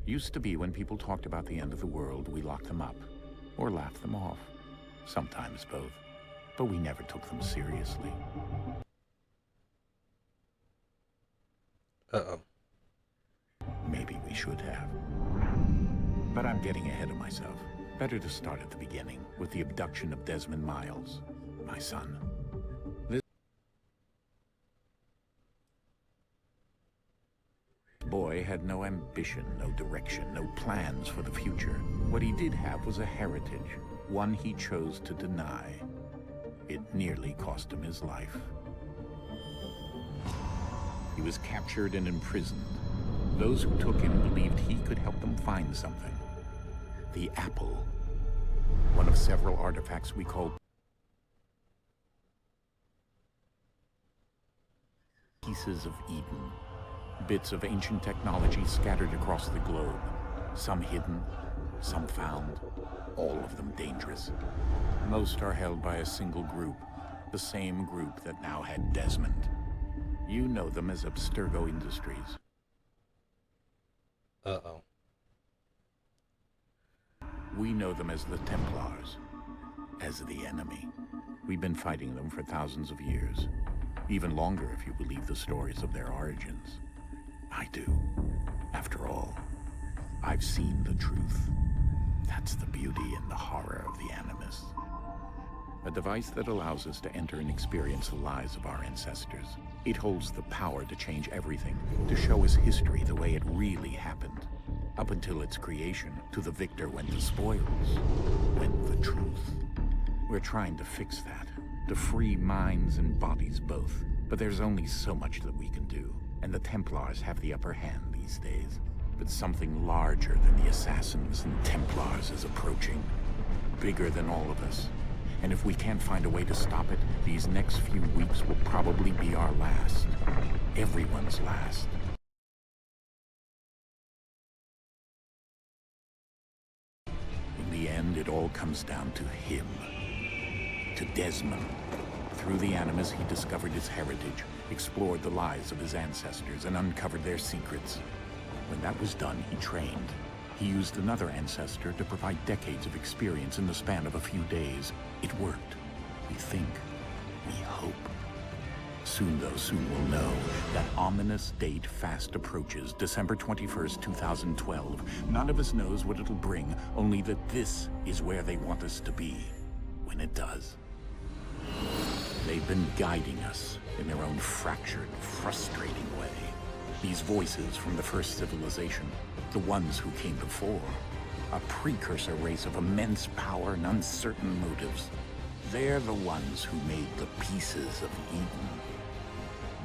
Used to be when people talked about the end of the world, we locked them up or laughed them off. Sometimes both. But we never took them seriously. Uh-oh. Maybe we should have. But I'm getting ahead of myself. Better to start at the beginning, with the abduction of Desmond Miles, my son. This boy had no ambition, no direction, no plans for the future. What he did have was a heritage, one he chose to deny. It nearly cost him his life. He was captured and imprisoned. Those who took him believed he could help them find something. The apple. One of several artifacts we call pieces of Eden. Bits of ancient technology scattered across the globe. Some hidden, some found, all of them dangerous. Most are held by a single group, the same group that now had Desmond. You know them as Abstergo Industries. Uh-oh. We know them as the Templars, as the enemy. We've been fighting them for thousands of years, even longer if you believe the stories of their origins. I do. After all, I've seen the truth. That's the beauty and the horror of the Animus. A device that allows us to enter and experience the lives of our ancestors. It holds the power to change everything, to show us history the way it really happened. Up until its creation, to the victor went the spoils, went the truth. We're trying to fix that, to free minds and bodies both. But there's only so much that we can do, and the Templars have the upper hand these days. But something larger than the Assassins and Templars is approaching, bigger than all of us. And if we can't find a way to stop it, these next few weeks will probably be our last. Everyone's last. In the end, it all comes down to him. To Desmond. Through the Animus, he discovered his heritage, explored the lives of his ancestors, and uncovered their secrets. When that was done, he trained. He used another ancestor to provide decades of experience in the span of a few days. It worked. We think. We hope. Soon, though, soon we'll know. That ominous date fast approaches, December 21st, 2012. None of us knows what it'll bring, only that this is where they want us to be, when it does. They've been guiding us in their own fractured, frustrating way. These voices from the first civilization, the ones who came before, a precursor race of immense power and uncertain motives. They're the ones who made the pieces of Eden.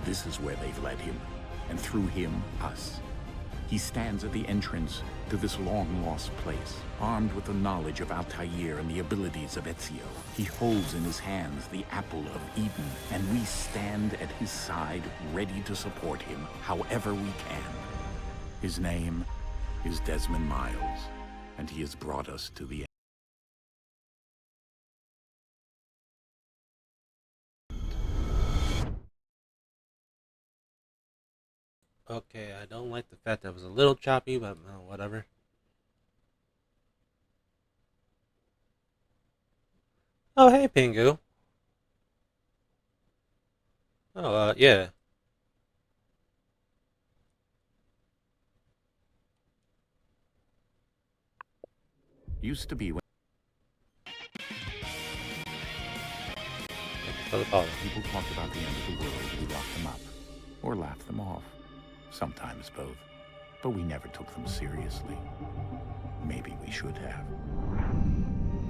This is where they've led him, and through him, us. He stands at the entrance to this long-lost place, armed with the knowledge of Altair and the abilities of Ezio. He holds in his hands the apple of Eden, and we stand at his side, ready to support him however we can. His name is Desmond Miles, and he has brought us to the end. Okay, I don't like the fact that it was a little choppy, but whatever. Oh, hey, Pingu. Oh, yeah. Used to be when For the follow. people talked about the end of the world, we locked them up or laughed them off. Sometimes both. But we never took them seriously. Maybe we should have.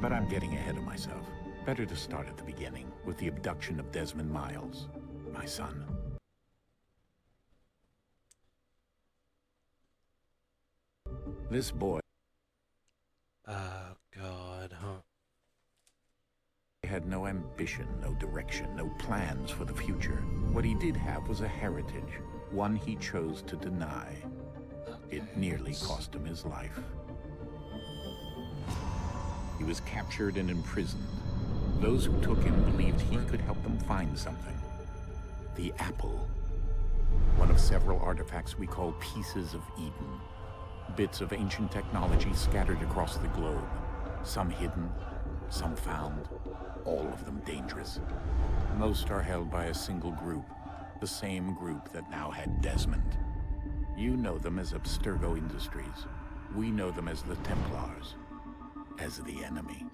But I'm getting ahead of myself. Better to start at the beginning, with the abduction of Desmond Miles, my son. This boy Oh, God, huh? had no ambition, no direction, no plans for the future. What he did have was a heritage, one he chose to deny. It nearly cost him his life. He was captured and imprisoned. Those who took him believed he could help them find something. The apple. One of several artifacts we call pieces of Eden. Bits of ancient technology scattered across the globe. Some hidden, some found, all of them dangerous. Most are held by a single group, the same group that now had Desmond. You know them as Abstergo Industries. We know them as the Templars, as the enemy.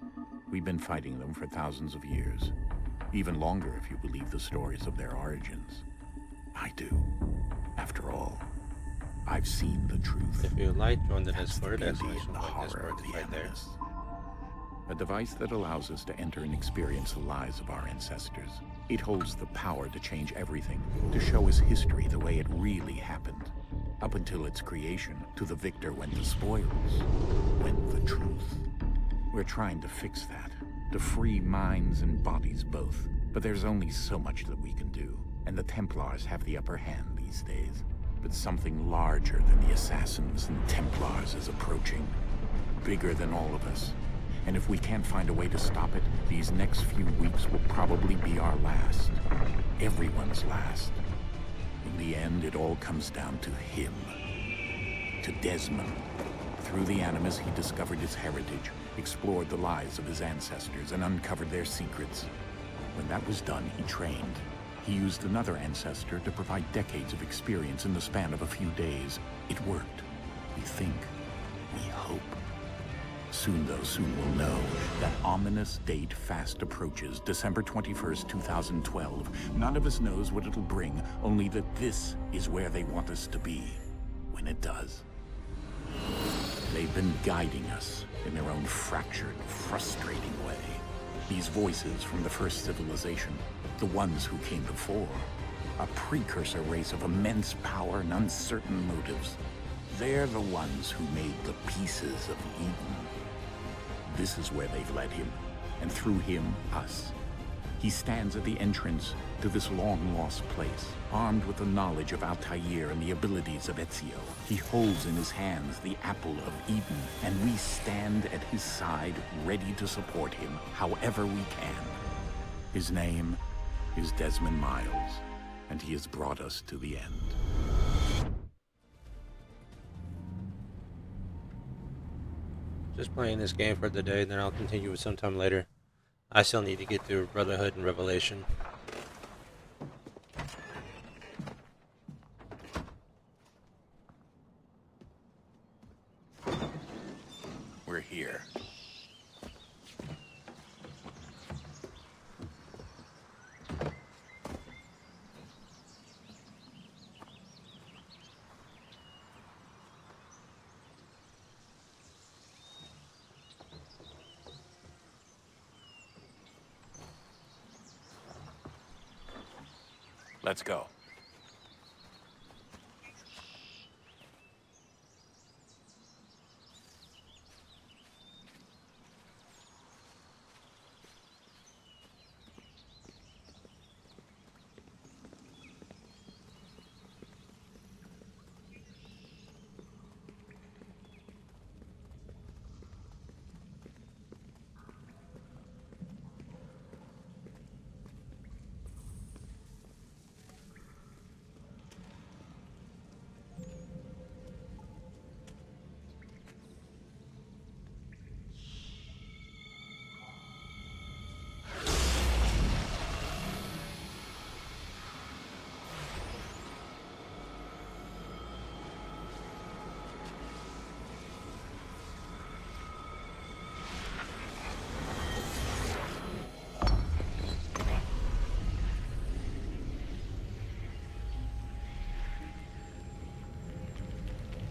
We've been fighting them for thousands of years. Even longer if you believe the stories of their origins. I do. After all, I've seen the truth. If you like, join the That's Discord. the That's beauty my and the horror Discord of the right there. Animus. A device that allows us to enter and experience the lives of our ancestors. It holds the power to change everything, to show us history the way it really happened. Up until its creation, to the victor went the spoils, went the truth. We're trying to fix that, to free minds and bodies both. But there's only so much that we can do, and the Templars have the upper hand these days. But something larger than the Assassins and Templars is approaching, bigger than all of us. And if we can't find a way to stop it, these next few weeks will probably be our last. Everyone's last. In the end, it all comes down to him. To Desmond. Through the Animus, he discovered his heritage, explored the lives of his ancestors, and uncovered their secrets. When that was done, he trained. He used another ancestor to provide decades of experience in the span of a few days. It worked. We think. We hope. Soon, though, soon we'll know. That ominous date fast approaches, December 21st, 2012. None of us knows what it'll bring, only that this is where they want us to be, when it does. They've been guiding us in their own fractured, frustrating way. These voices from the first civilization, the ones who came before, a precursor race of immense power and uncertain motives. They're the ones who made the pieces of Eden. This is where they've led him, and through him, us. He stands at the entrance to this long-lost place, armed with the knowledge of Altair and the abilities of Ezio. He holds in his hands the apple of Eden, and we stand at his side, ready to support him however we can. His name is Desmond Miles, and he has brought us to the end. Just playing this game for the day, then I'll continue it sometime later. I still need to get through Brotherhood and Revelation. We're here. Let's go.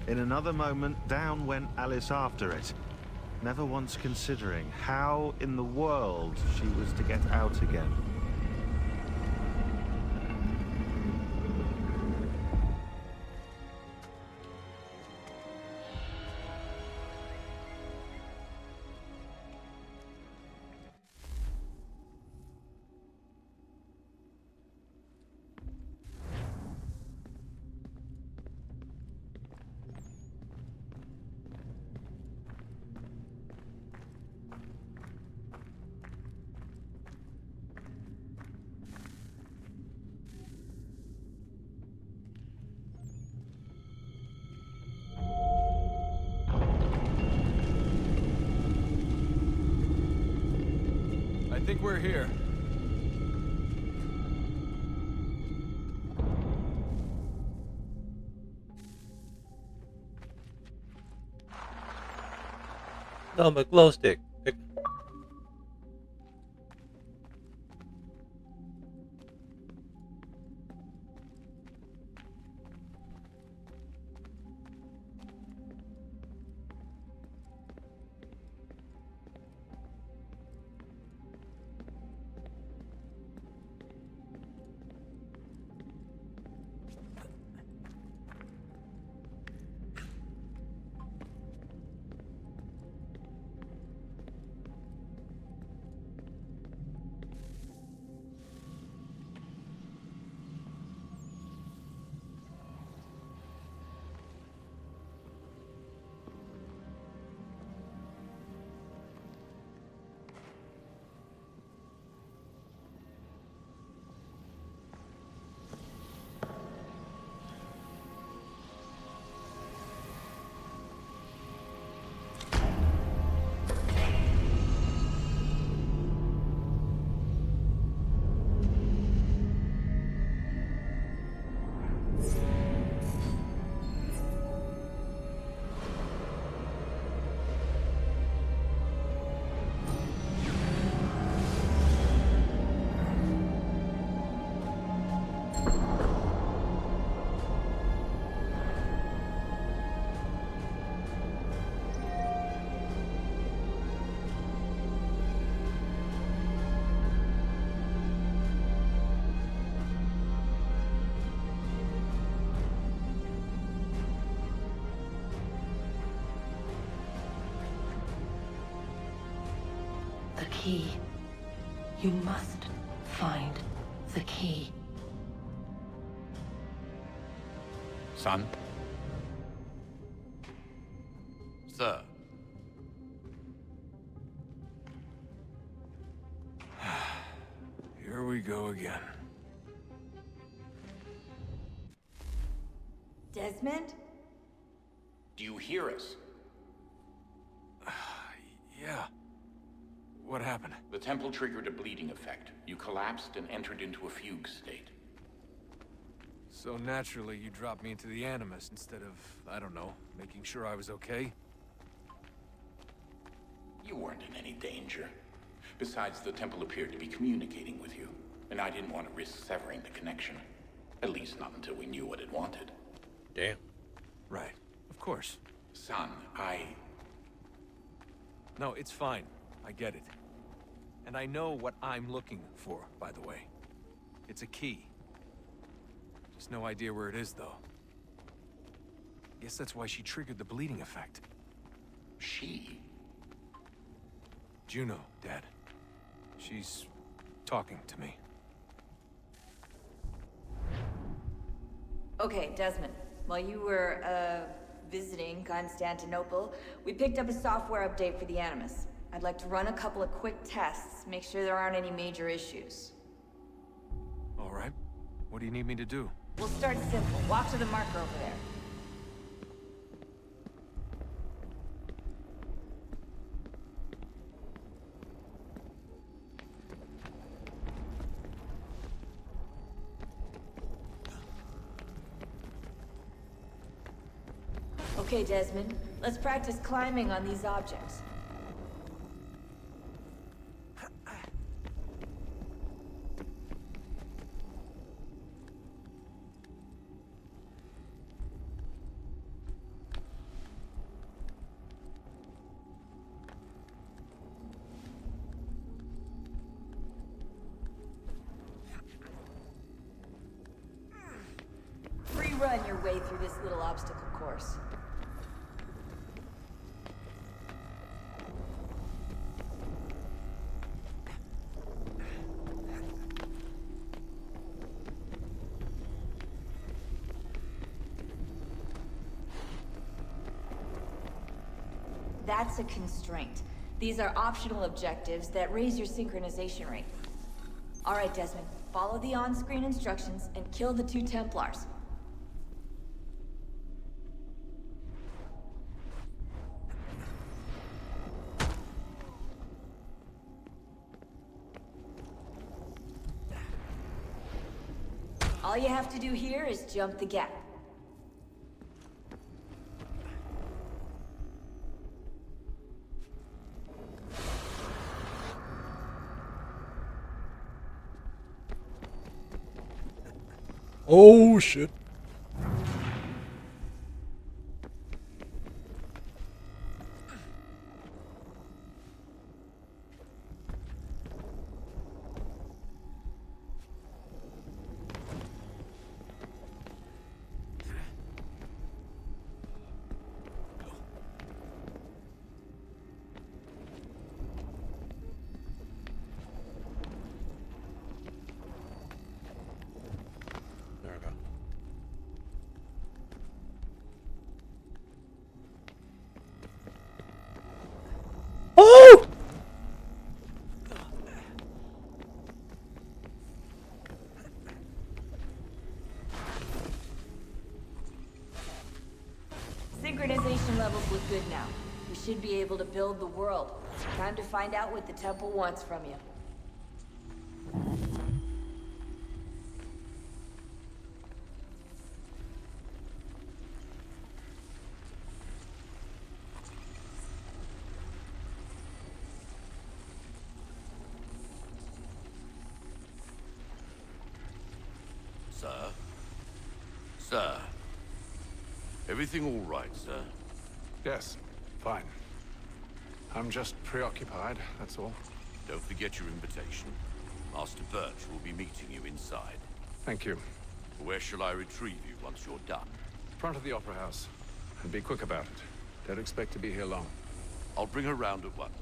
In another moment, down went Alice after it, never once considering how in the world she was to get out again. think we're here. No, but glow stick. The key. You must find the key. Son? Sir. Here we go again. Desmond? Do you hear us? Yeah. What happened? The temple triggered a bleeding effect. You collapsed and entered into a fugue state. So naturally, you dropped me into the Animus instead of, I don't know, making sure I was okay? You weren't in any danger. Besides, the temple appeared to be communicating with you, and I didn't want to risk severing the connection. At least not until we knew what it wanted. Damn. Right. Of course. Son, No, it's fine. I get it. And I know what I'm looking for, by the way. It's a key. Just no idea where it is, though. Guess that's why she triggered the bleeding effect. She? Juno, Dad. She's talking to me. Okay, Desmond. While you were, visiting Constantinople, we picked up a software update for the Animus. I'd like to run a couple of quick tests, make sure there aren't any major issues. All right. What do you need me to do? We'll start simple. Walk to the marker over there. Okay, Desmond. Let's practice climbing on these objects. Free run your way through this little obstacle course. That's a constraint. These are optional objectives that raise your synchronization rate. All right, Desmond. Follow the on-screen instructions and kill the 2 Templars. All you have to do here is jump the gap. Oh shit. There we go. Oh! Synchronization levels look good now. We should be able to build the world. Time to find out what the temple wants from you. Sir? Sir? Everything all right, sir? Yes, fine. I'm just preoccupied, that's all. Don't forget your invitation. Master Birch will be meeting you inside. Thank you. Where shall I retrieve you once you're done? Front of the Opera House. And be quick about it. Don't expect to be here long. I'll bring her round at once.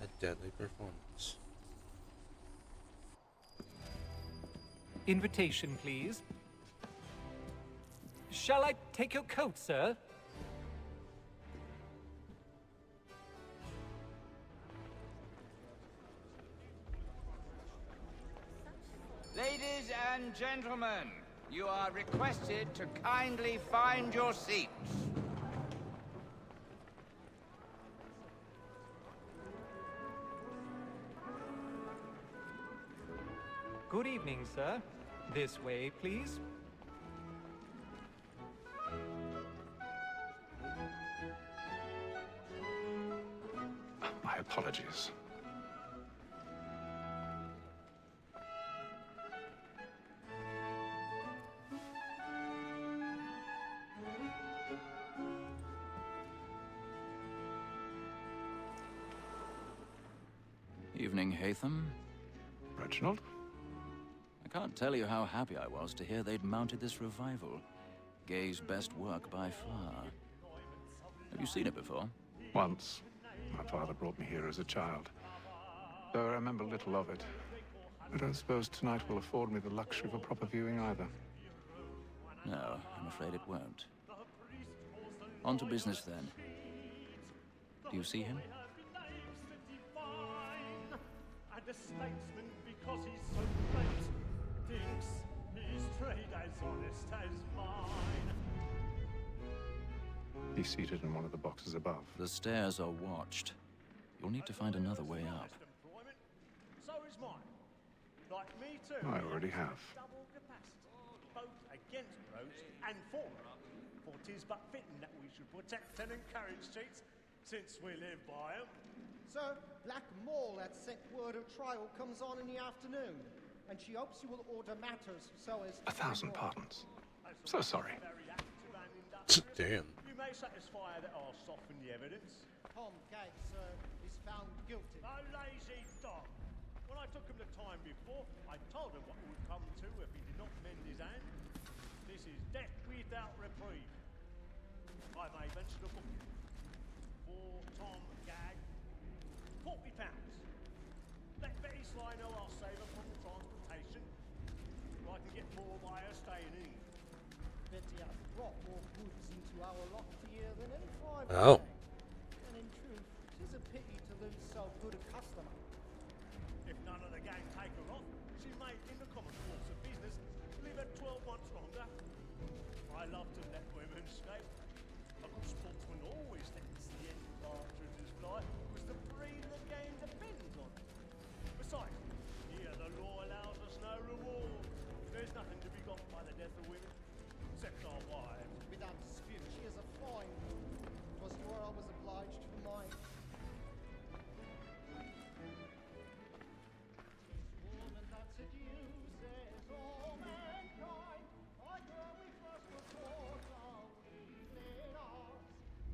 A deadly performance. Invitation, please. Shall I take your coat, sir? Ladies and gentlemen, you are requested to kindly find your seats. Good evening, sir. This way, please. My apologies. Evening, Haythem. Reginald? I can't tell you how happy I was to hear they'd mounted this revival. Gay's best work by far. Have you seen it before? Once. My father brought me here as a child. Though I remember little of it. I don't suppose tonight will afford me the luxury of a proper viewing either. No, I'm afraid it won't. On to business then. Do you see him? And a statesman because he's so great thinks his trade as honest as mine. He's seated in one of the boxes above. The stairs are watched. You'll need to find another way up. So is mine. Like me too. I already have. Double capacity, both against roads and for them. For 'tis but fitting that we should protect and encourage streets, since we live by 'em. Sir, Black Mall had sent word of trial comes on in the afternoon, and she hopes you will order matters so as... 1,000 pardons. So sorry. Damn. You may satisfy that I'll soften the evidence. Tom Gates, sir, is found guilty. A lazy dog. When I took him the time before, I told him what would come to if he did not mend his hand. This is death without reprieve. I may mention a book. For Tom Gag, £40. Let Betty Sly know I'll save her from the transportation. I can get more by her staying in. Betty has brought more goods into our lot here than any private Oh. bank. And in truth, 'tis a pity to lose so good a customer. If none of the gang take her off, she may, in the common course of business, live her 12 months longer. I love to let women escape. A good sportsman always lets the end partridge's life was the breed the game depends on. Besides, here the law allows us no reward. There's nothing to be got by the death of women, except our wives. We don't dispute she is a fine woman. 'Twas to her I was obliged for mine. Woman that seduces all mankind, I girl we first were taught our evening hours.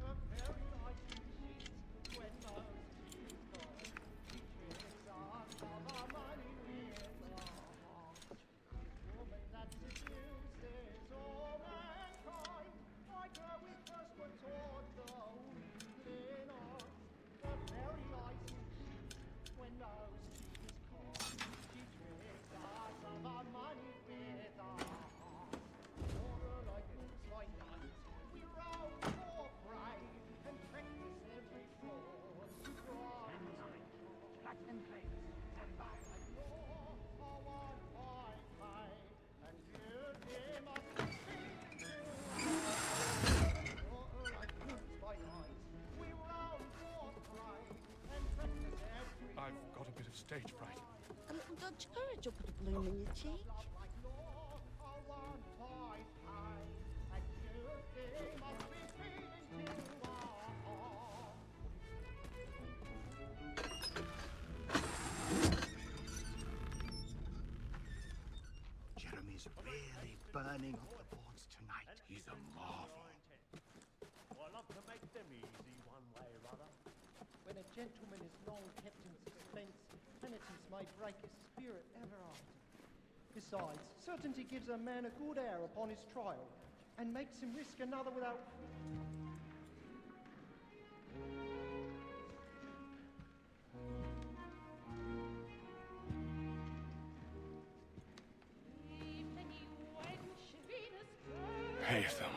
Her very life she cheats when most she's gone. She tricks us of our money with her heart. Woman that seduces all mankind, I girl we first were taught the evening hours. Her very life she cheats when most she's gone. She tricks us of our money with her heart. Water like moons by night, we roam for prey and practice every fraud to drive us and place and by law our one I pay, and you deem us feeding to water like moons by night, we roam for prey and practice every I've got a bit of stage fright. A little Dutch courage will put a bloom in your cheek. like law our one I pay, and you deem us feeding to our heart. Jeremy's really burning up the boards tonight. He's a marvel. I love to make them easy one way or other. When a gentleman is long kept in suspense, penitence may break his spirit ever after. Besides, certainty gives a man a good air upon his trial, and makes him risk another without... Haythem.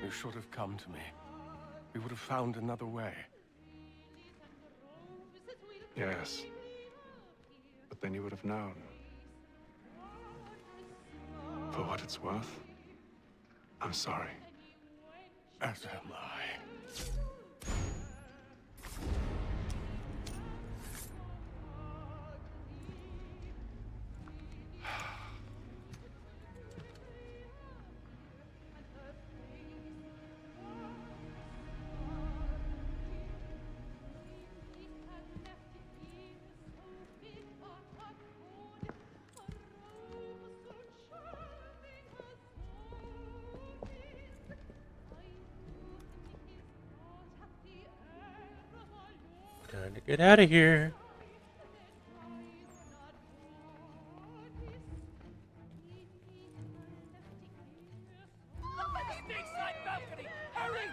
You should have come to me. We would have found another way. Yes. But then you would have known. For what it's worth, I'm sorry. As am I. Time to get out of here. Hurry!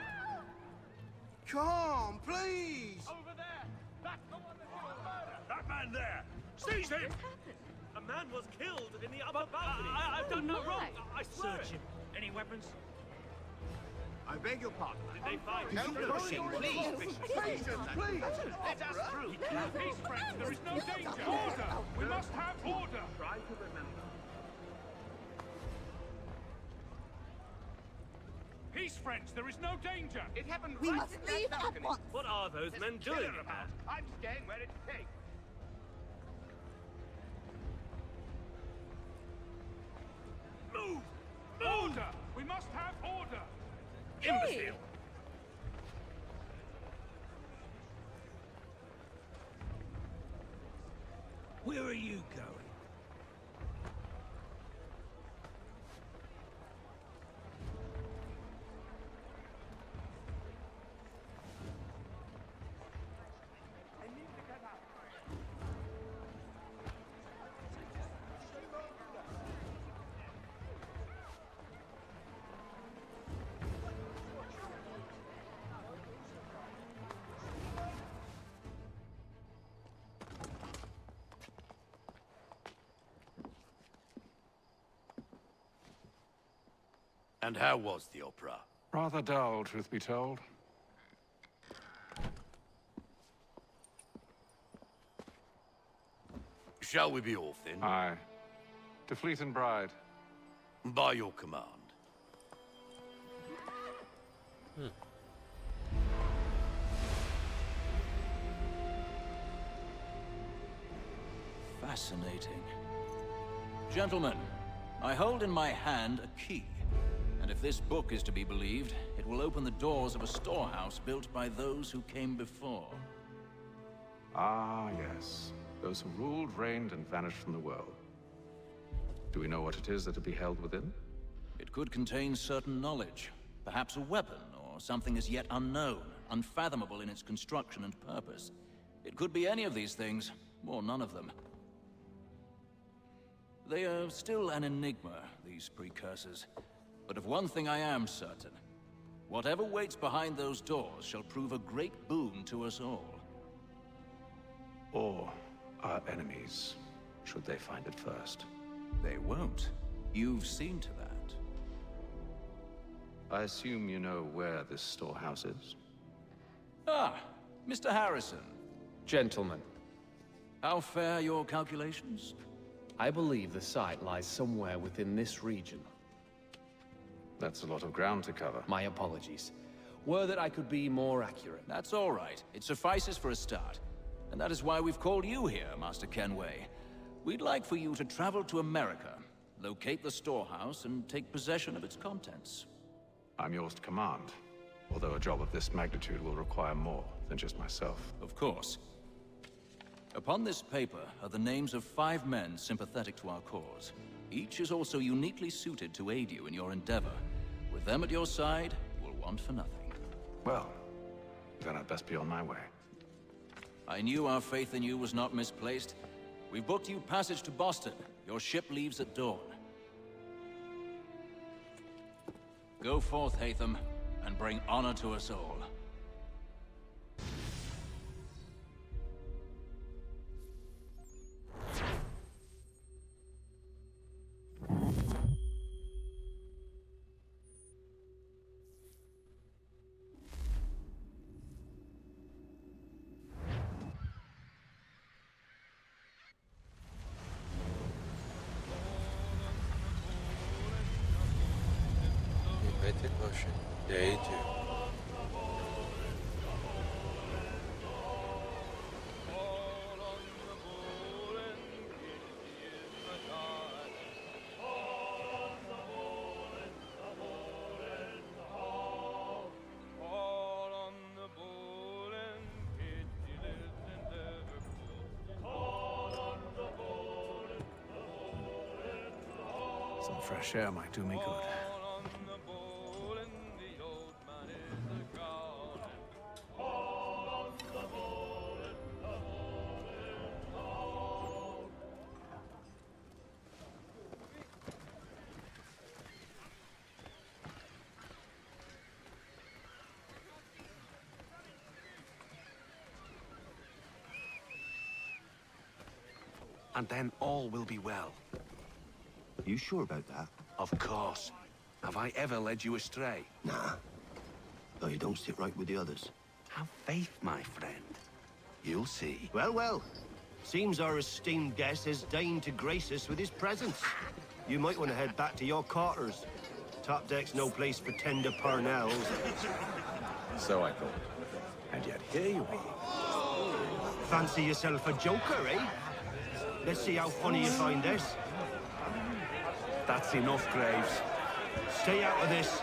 Come, please! Over there! That's the one that you murdered! That man there! Seize him! A man was killed in the upper balcony. I've done no wrong. I swear. Search him. Any weapons? I beg your pardon. Did they find No pushing, please! Please! Let us through! Peace, friends, there is no danger. Order! We must have order! Try to remember. Peace, friends, there is no danger. It happened We right must in that leave at balcony. once. What are those There's men a killer doing? about. I'm staying where it's safe. Move! Order! We must have order! Imbecile! Where are you going? And how was the opera? Rather dull, truth be told. Shall we be off then? Aye. To Fleet and Bride. By your command. fascinating. Gentlemen, I hold in my hand a key. And if this book is to be believed, it will open the doors of a storehouse built by those who came before. Ah, yes. Those who ruled, reigned, and vanished from the world. Do we know what it is that will be held within? It could contain certain knowledge. Perhaps a weapon, or something as yet unknown, unfathomable in its construction and purpose. It could be any of these things, or none of them. They are still an enigma, these precursors. But of one thing I am certain. Whatever waits behind those doors shall prove a great boon to us all. Or our enemies, should they find it first. They won't. You've seen to that. I assume you know where this storehouse is? Ah, Mr. Harrison. Gentlemen. How fare your calculations? I believe the site lies somewhere within this region. That's a lot of ground to cover. My apologies. Were that I could be more accurate. That's all right. It suffices for a start. And that is why we've called you here, Master Kenway. We'd like for you to travel to America, locate the storehouse, and take possession of its contents. I'm yours to command. Although a job of this magnitude will require more than just myself. Of course. Upon this paper are the names of 5 men sympathetic to our cause. Each is also uniquely suited to aid you in your endeavor. With them at your side, you will want for nothing. Well, then I'd best be on my way. I knew our faith in you was not misplaced. We've booked you passage to Boston. Your ship leaves at dawn. Go forth, Haythem, and bring honor to us all. Mythic Ocean, Day 2. Some fresh air might do me good. And then all will be well. You sure about that? Of course. Have I ever led you astray? Nah. Though you don't sit right with the others. Have faith, my friend. You'll see. Well, well. Seems our esteemed guest has deigned to grace us with his presence. You might want to head back to your quarters. Top deck's no place for tender parnells. So I thought. And yet here you are. Fancy yourself a joker, eh? Let's see how funny you find this. That's enough, Graves. Stay out of this.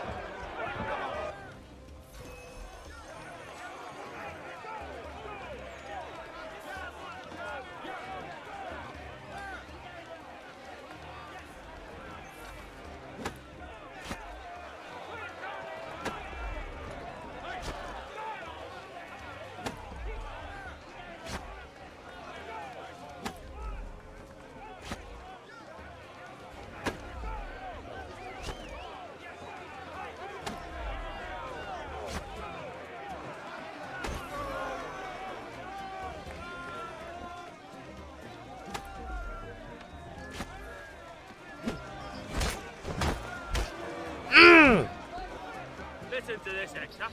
Listen to this, Hector.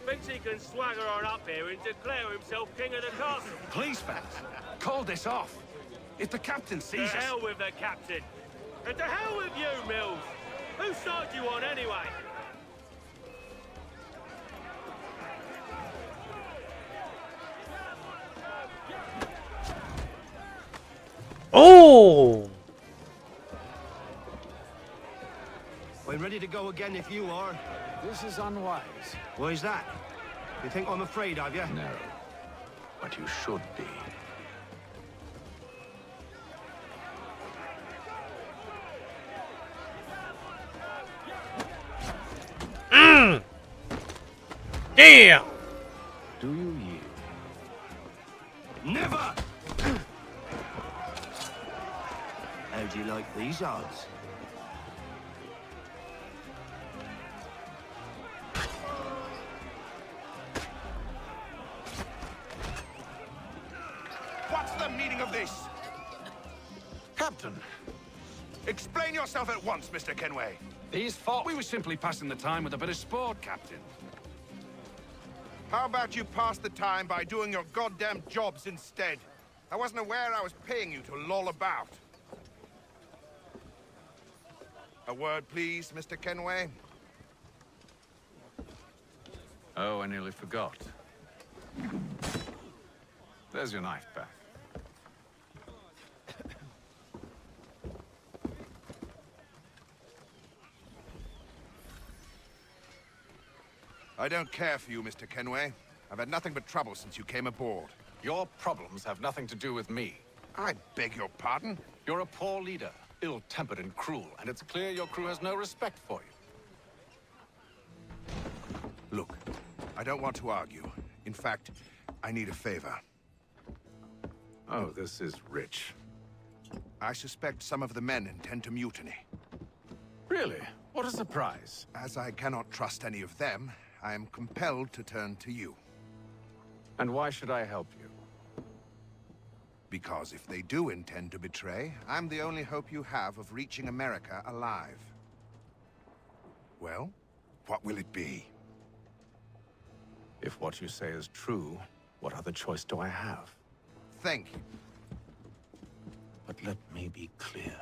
Thinks he can swagger on up here and declare himself king of the castle. Please, Vance. Call this off. If the captain sees us... To hell with the captain. And to hell with you, Mills. Whose side do you on, anyway? Oh! I'm ready to go again if you are. This is unwise. Why is that? You think I'm afraid of you? No. But you should be. Damn! Do you yield? Never! How do you like these odds? What's the meaning of this? Captain, explain yourself at once, Mr. Kenway. These we were simply passing the time with a bit of sport, Captain. How about you pass the time by doing your goddamn jobs instead? I wasn't aware I was paying you to loll about. A word, please, Mr. Kenway. Oh, I nearly forgot. There's your knife back. I don't care for you, Mr. Kenway. I've had nothing but trouble since you came aboard. Your problems have nothing to do with me. I beg your pardon? You're a poor leader, ill-tempered and cruel, and it's clear your crew has no respect for you. Look, I don't want to argue. In fact, I need a favor. Oh, this is rich. I suspect some of the men intend to mutiny. Really? What a surprise. As I cannot trust any of them, I am compelled to turn to you. And why should I help you? Because if they do intend to betray, I'm the only hope you have of reaching America alive. Well, what will it be? If what you say is true, what other choice do I have? Thank you. But let me be clear.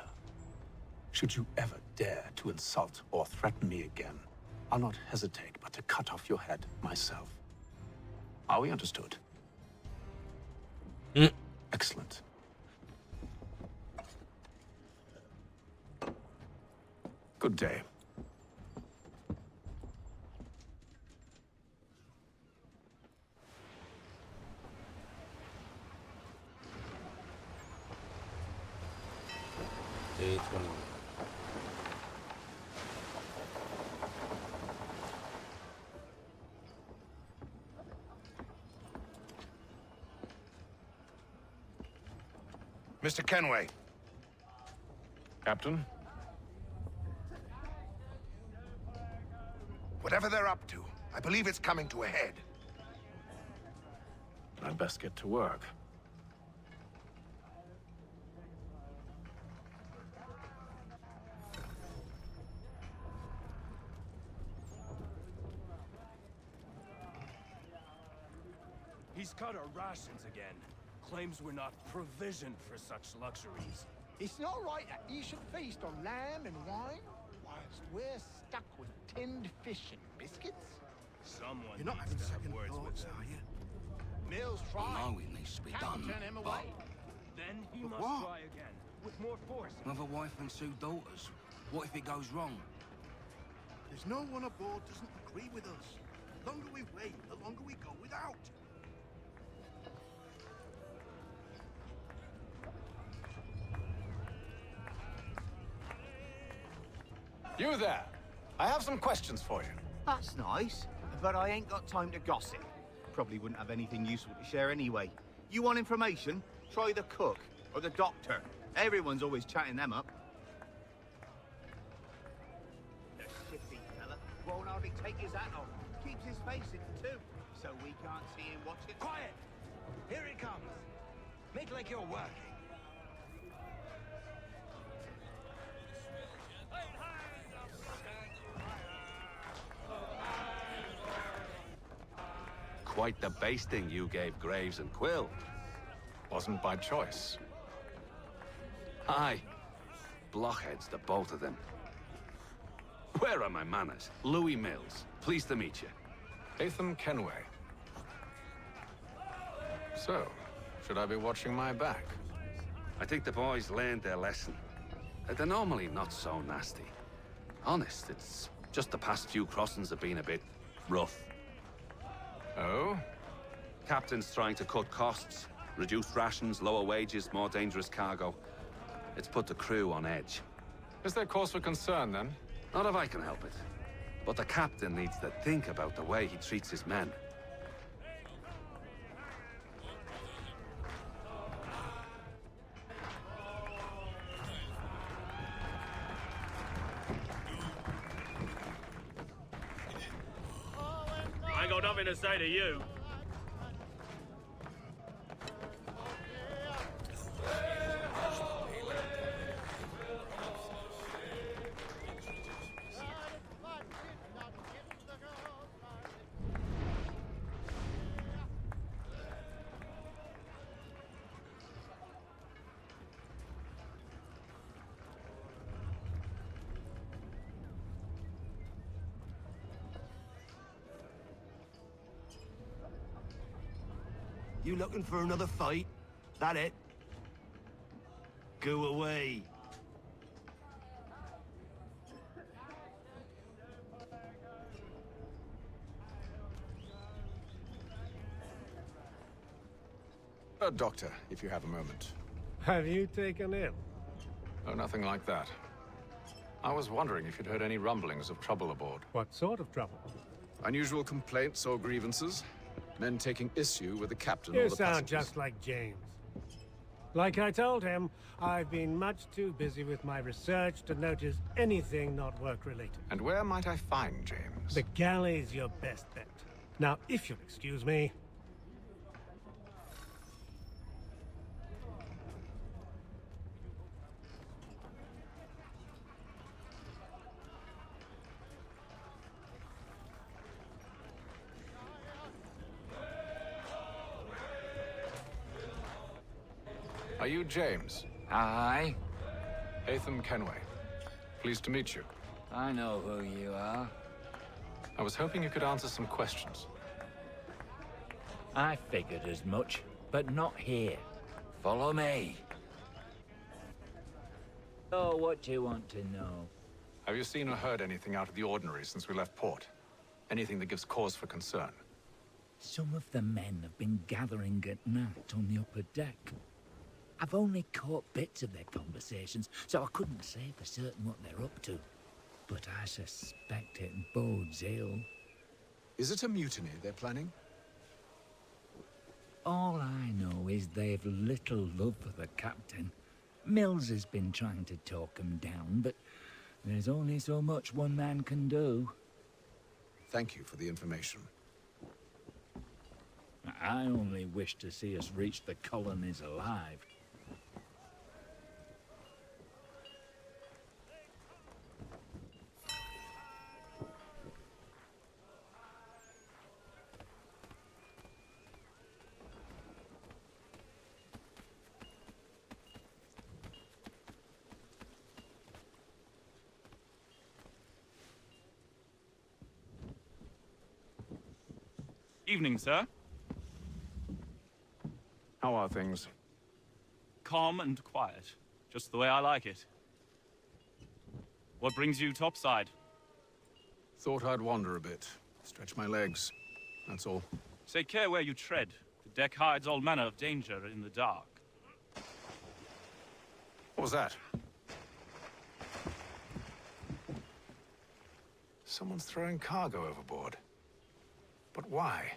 Should you ever dare to insult or threaten me again, I'll not hesitate but to cut off your head myself. Are we understood? Excellent. Good day. Day 20. Mr. Kenway. Captain? Whatever they're up to, I believe it's coming to a head. I'd best get to work. He's cut our rations again. Claims we're not provisioned for such luxuries. It's not right that you should feast on lamb and wine, whilst we're stuck with tinned fish and biscuits. Someone You're not needs having to have second words thoughts, with him. are you? Mill's trying. I know it needs to be Can't done, turn him but away. Then he But must what? try again, with more force. with a wife and 2 daughters, what if it goes wrong? There's no one aboard doesn't agree with us. The longer we wait, the longer we go without. You there! I have some questions for you. That's nice, but I ain't got time to gossip. Probably wouldn't have anything useful to share anyway. You want information? Try the cook or the doctor. Everyone's always chatting them up. The shifty fella won't hardly take his hat off. Keeps his face in too, so we can't see him watching. Quiet! Here it comes. Make like you're working. Quite the basting you gave Graves and Quill. Wasn't by choice. Aye. Blockheads, the both of them. Where are my manners? Louis Mills. Pleased to meet you. Haythem Kenway. So, should I be watching my back? I think the boys learned their lesson. They're normally not so nasty. Honest, it's just the past few crossings have been a bit rough. Oh? Captain's trying to cut costs. Reduced rations, lower wages, more dangerous cargo. It's put the crew on edge. Is there cause for concern, then? Not if I can help it. But the captain needs to think about the way he treats his men. I ain't got nothing to say to you. You looking for another fight? That it? Go away. Doctor, if you have a moment. Have you taken ill? Oh, nothing like that. I was wondering if you'd heard any rumblings of trouble aboard. What sort of trouble? Unusual complaints or grievances? Men taking issue with the captain You or the sound passengers? just like James. Like I told him, I've been much too busy with my research to notice anything not work-related. And where might I find James? The galley's your best bet. Now, if you'll excuse me... Are you James? Aye. Haythem Kenway. Pleased to meet you. I know who you are. I was hoping you could answer some questions. I figured as much, but not here. Follow me. Oh, what do you want to know? Have you seen or heard anything out of the ordinary since we left port? Anything that gives cause for concern? Some of the men have been gathering at night on the upper deck. I've only caught bits of their conversations, so I couldn't say for certain what they're up to. But I suspect it bodes ill. Is it a mutiny they're planning? All I know is they've little love for the captain. Mills has been trying to talk him down, but there's only so much one man can do. Thank you for the information. I only wish to see us reach the colonies alive. Evening, sir. How are things? Calm and quiet. Just the way I like it. What brings you topside? Thought I'd wander a bit. Stretch my legs. That's all. Take care where you tread. The deck hides all manner of danger in the dark. What was that? Someone's throwing cargo overboard. But why?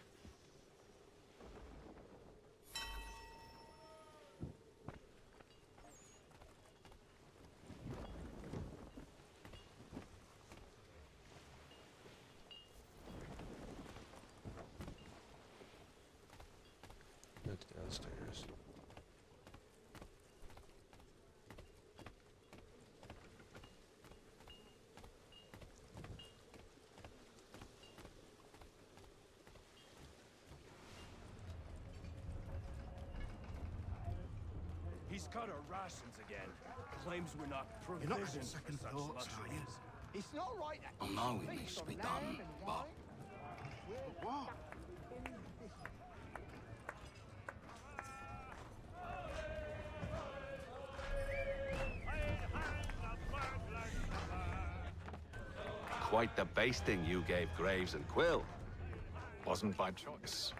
That's downstairs. He's cut our rations again. Claims we're not You're not having provisioned second for such thoughts, are you? luxuries. It's not right that I know it needs to be done, but What? Quite the basting you gave Graves and Quill. Wasn't by choice.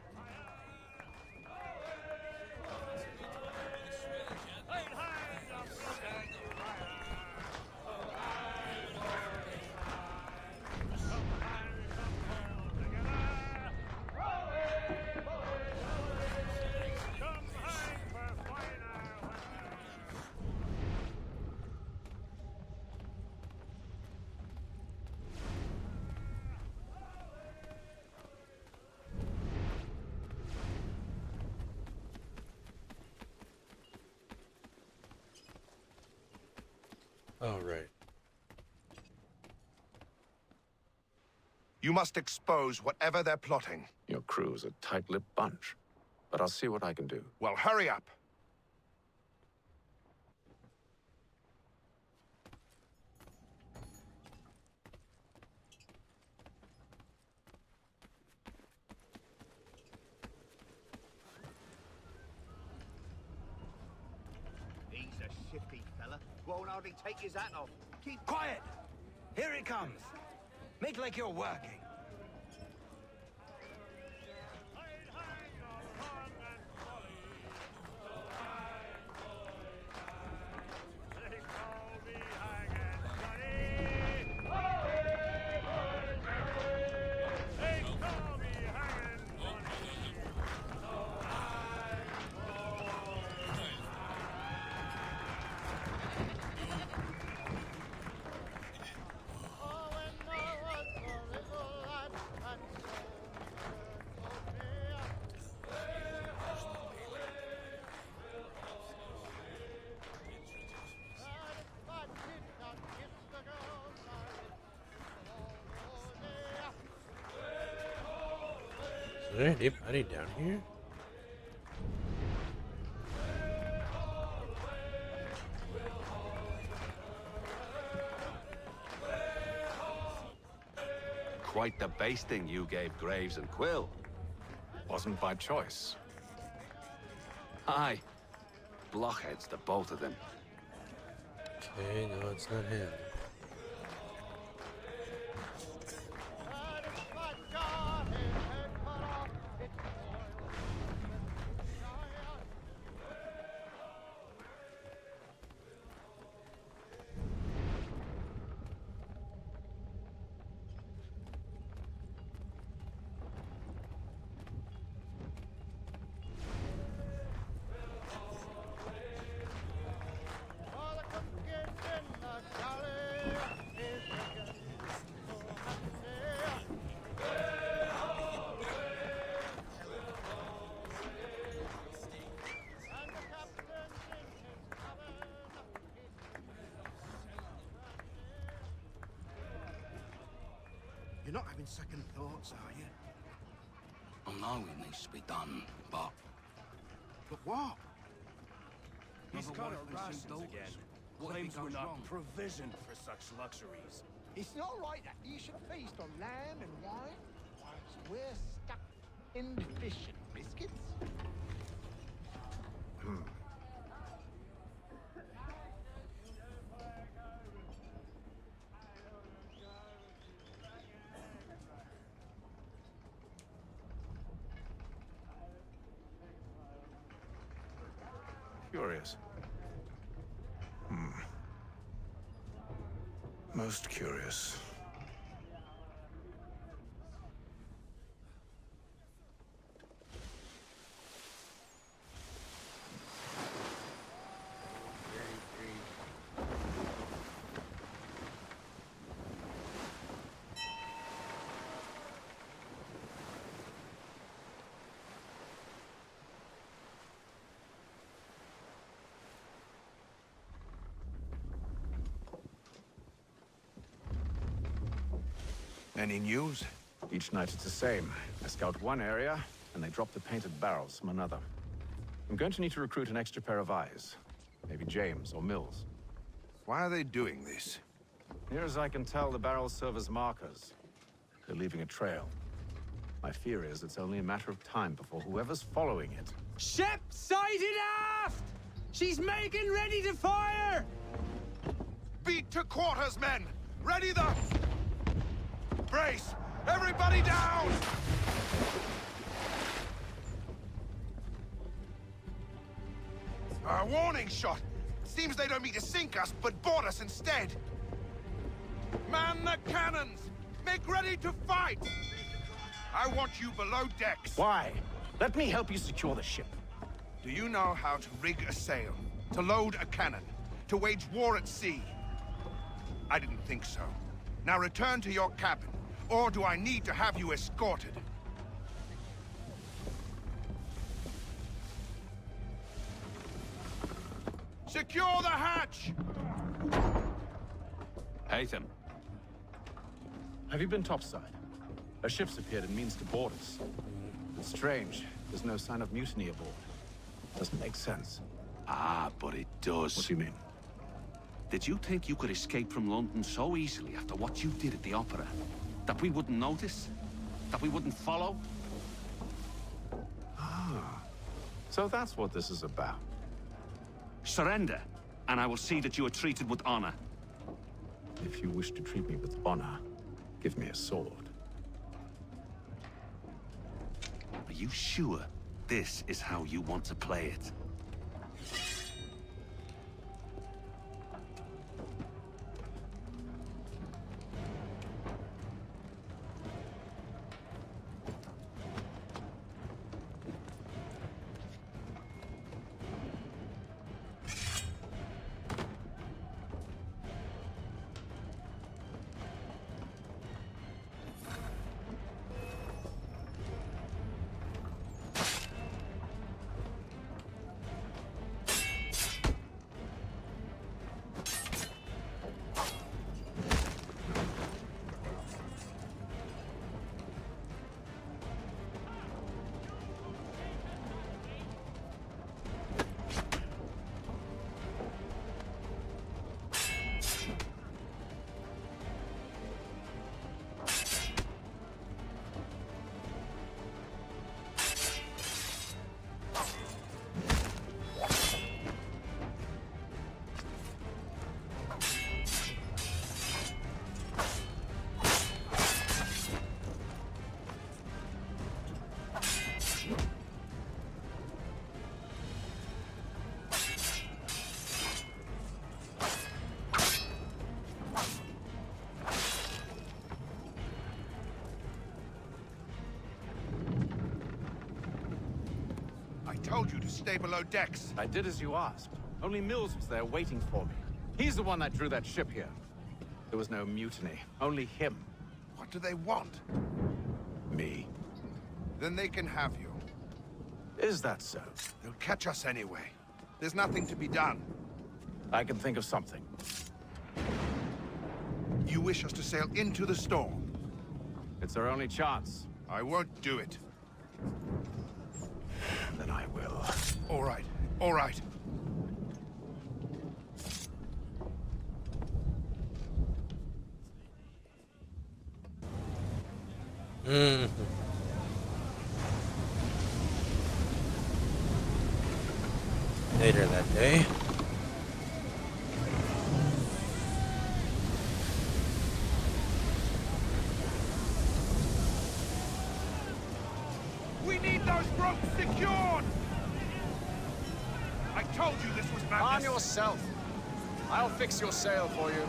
All right. You must expose whatever they're plotting. Your crew's a tight-lipped bunch, but I'll see what I can do. Well, hurry up. He's a shifty fella. Won't hardly take his hat off. Keep quiet! Here it comes. Make like you're working. Is there anybody down here? Quite the basting you gave Graves and Quill. Wasn't by choice. Aye. Blockheads, the both of them. Okay, no, it's not him. You're not having second thoughts, are you? I know it needs to be done, but... But what? He's Another cut wife our and two rations daughters. again. What if it Claims we're goes not wrong? provisioned for such luxuries. It's not right that you should feast on lamb and wine whilst we're stuck in fish and biscuits. Curious. Most curious. Any news? Each night it's the same. I scout one area, and they drop the painted barrels from another. I'm going to need to recruit an extra pair of eyes. Maybe James or Mills. Why are they doing this? Near as I can tell, the barrels serve as markers. They're leaving a trail. My fear is it's only a matter of time before whoever's following it... Ship sighted aft! She's making ready to fire! Beat to quarters, men! Ready the... Brace! Everybody down! A warning shot! Seems they don't mean to sink us, but board us instead. Man the cannons! Make ready to fight! I want you below decks. Why? Let me help you secure the ship. Do you know how to rig a sail? To load a cannon? To wage war at sea? I didn't think so. Now return to your cabin, or do I need to have you escorted? Secure the hatch! Haythem. Have you been topside? A ship's appeared and means to board us. It's strange. There's no sign of mutiny aboard. Doesn't make sense. Ah, but it does. What do you mean? Did you think you could escape from London so easily after what you did at the opera? That we wouldn't notice? That we wouldn't follow? Ah. So that's what this is about. Surrender, and I will see that you are treated with honor. If you wish to treat me with honor, give me a sword. Are you sure this is how you want to play it? I told you to stay below decks. I did as you asked. Only Mills was there waiting for me. He's the one that drew that ship here. There was no mutiny, only him. What do they want? Me. Then they can have you. Is that so? They'll catch us anyway. There's nothing to be done. I can think of something. You wish us to sail into the storm? It's our only chance. I won't do it. Then I will. All right, all right. Later that day. We need those ropes secured! I told you this was madness. Arm yourself. I'll fix your sail for you.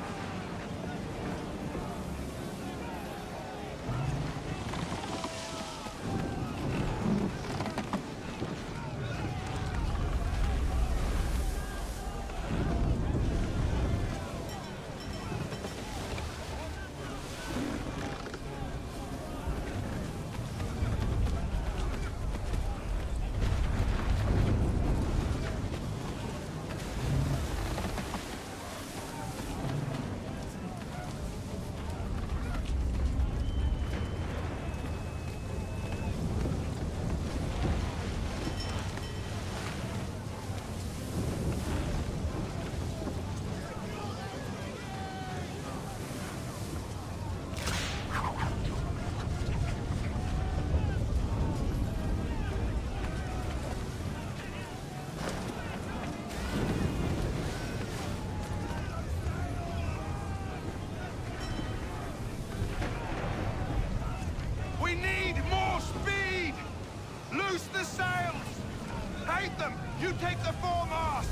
Haythem, you take the foremast!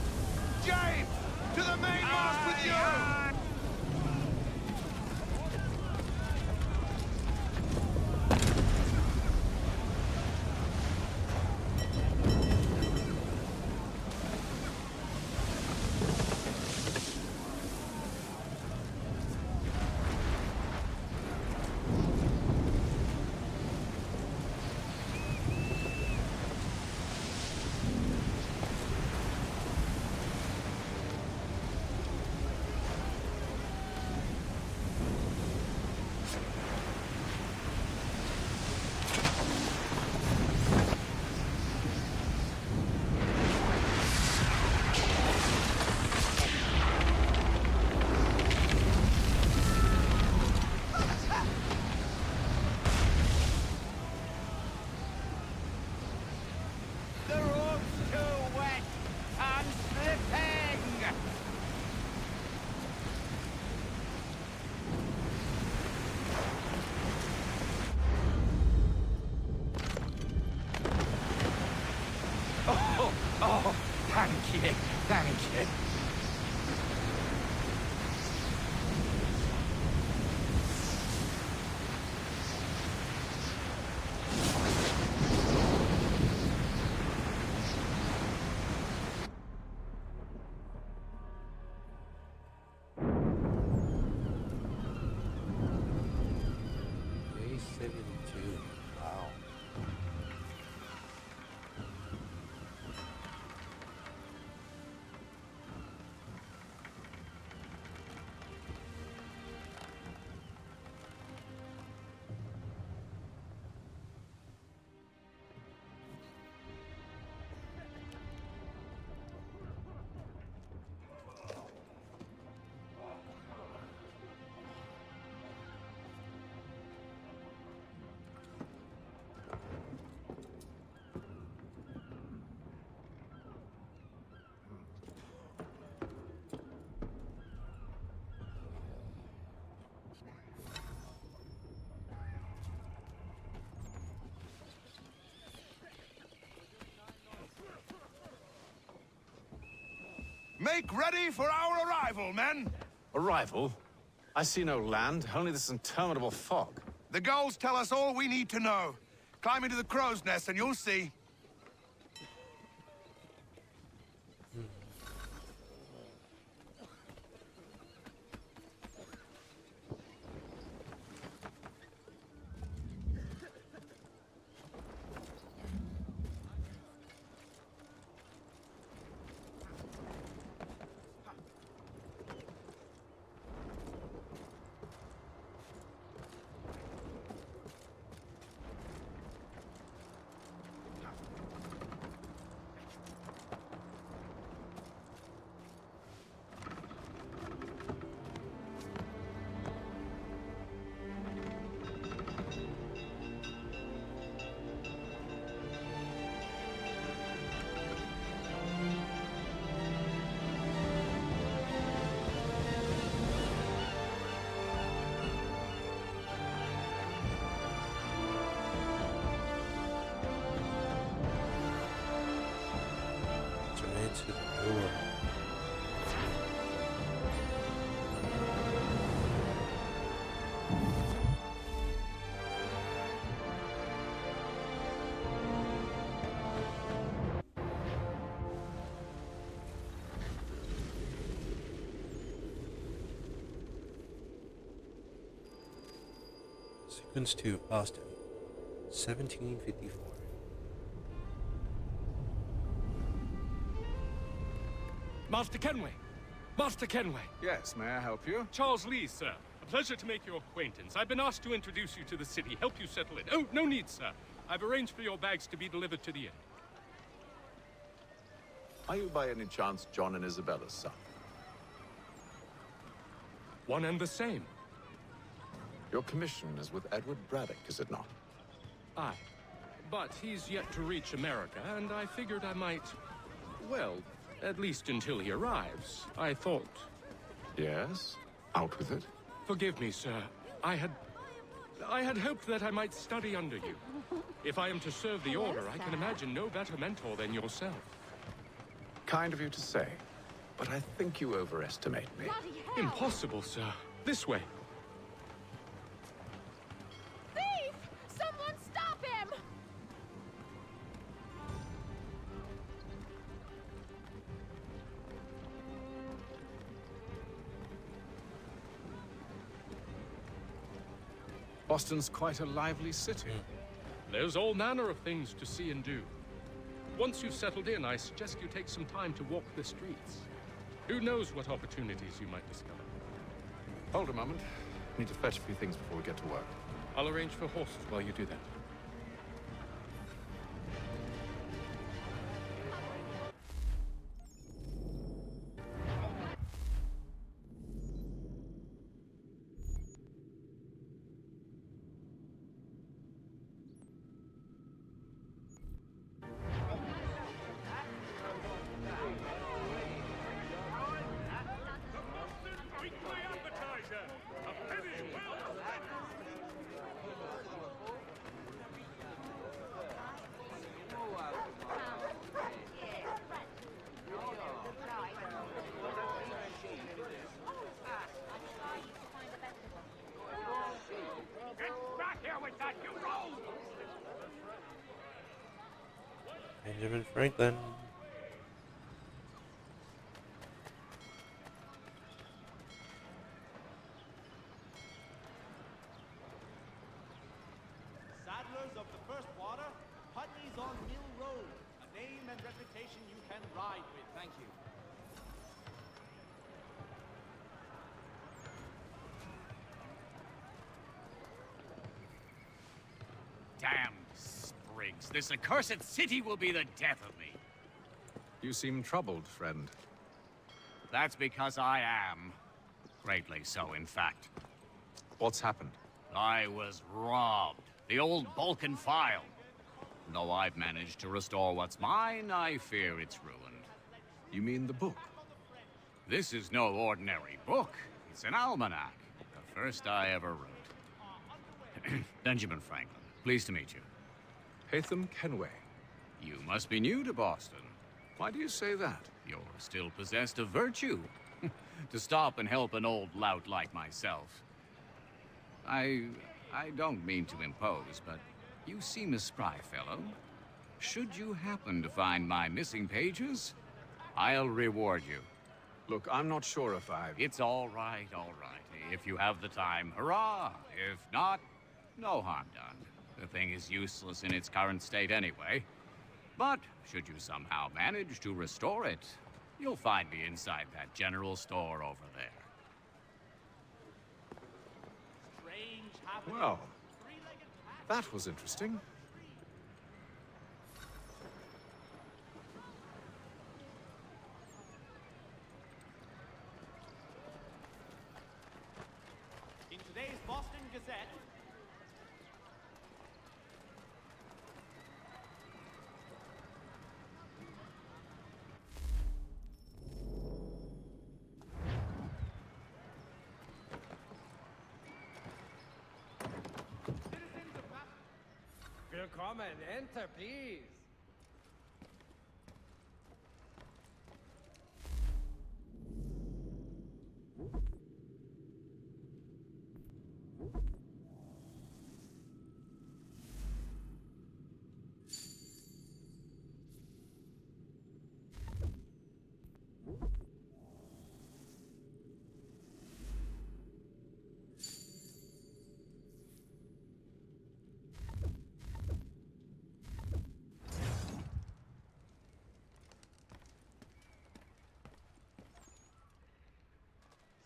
James, to the mainmast with you! Oh, thank you, thank you. Day 72. Wow. Make ready for our arrival, men! Arrival? I see no land, only this interminable fog. The gulls tell us all we need to know. Climb into the crow's nest and you'll see. To the door. Sequence 2, Boston, 1754. Master Kenway! Master Kenway! Yes, may I help you? Charles Lee, sir. A pleasure to make your acquaintance. I've been asked to introduce you to the city, help you settle in. Oh, no need, sir. I've arranged for your bags to be delivered to the inn. Are you by any chance John and Isabella's son? One and the same. Your commission is with Edward Braddock, is it not? Aye. But he's yet to reach America, and I figured I might... well, at least until he arrives. I thought... Yes? Out with it. Forgive me, sir. I had hoped that I might study under you. If I am to serve the Order, I can imagine no better mentor than yourself. Kind of you to say, but I think you overestimate me. Impossible, sir. This way. Thief! Someone stop him! Boston's quite a lively city. There's all manner of things to see and do. Once you've settled in, I suggest you take some time to walk the streets. Who knows what opportunities you might discover. Hold a moment. Need to fetch a few things before we get to work. I'll arrange for horses while you do that. Benjamin Franklin. Saddlers of the First Water, Putney's on Mill Road. A name and reputation you can ride with. Thank you. Damn sprigs. This accursed city will be the death of me. You seem troubled, friend. That's because I am. Greatly so, in fact. What's happened? I was robbed. The old Balkan file. Though I've managed to restore what's mine, I fear it's ruined. You mean the book? This is no ordinary book. It's an almanac. The first I ever wrote. Benjamin Franklin. Pleased to meet you. Haythem Kenway. You must be new to Boston. Why do you say that? You're still possessed of virtue. To stop and help an old lout like myself. I don't mean to impose, but you seem a spry fellow. Should you happen to find my missing pages, I'll reward you. Look, I'm not sure if I... It's all right, all right. If you have the time, hurrah! If not, no harm done. The thing is useless in its current state anyway. But should you somehow manage to restore it, you'll find me inside that general store over there. Well, that was interesting. In today's Boston Gazette, Willkommen, enter, please.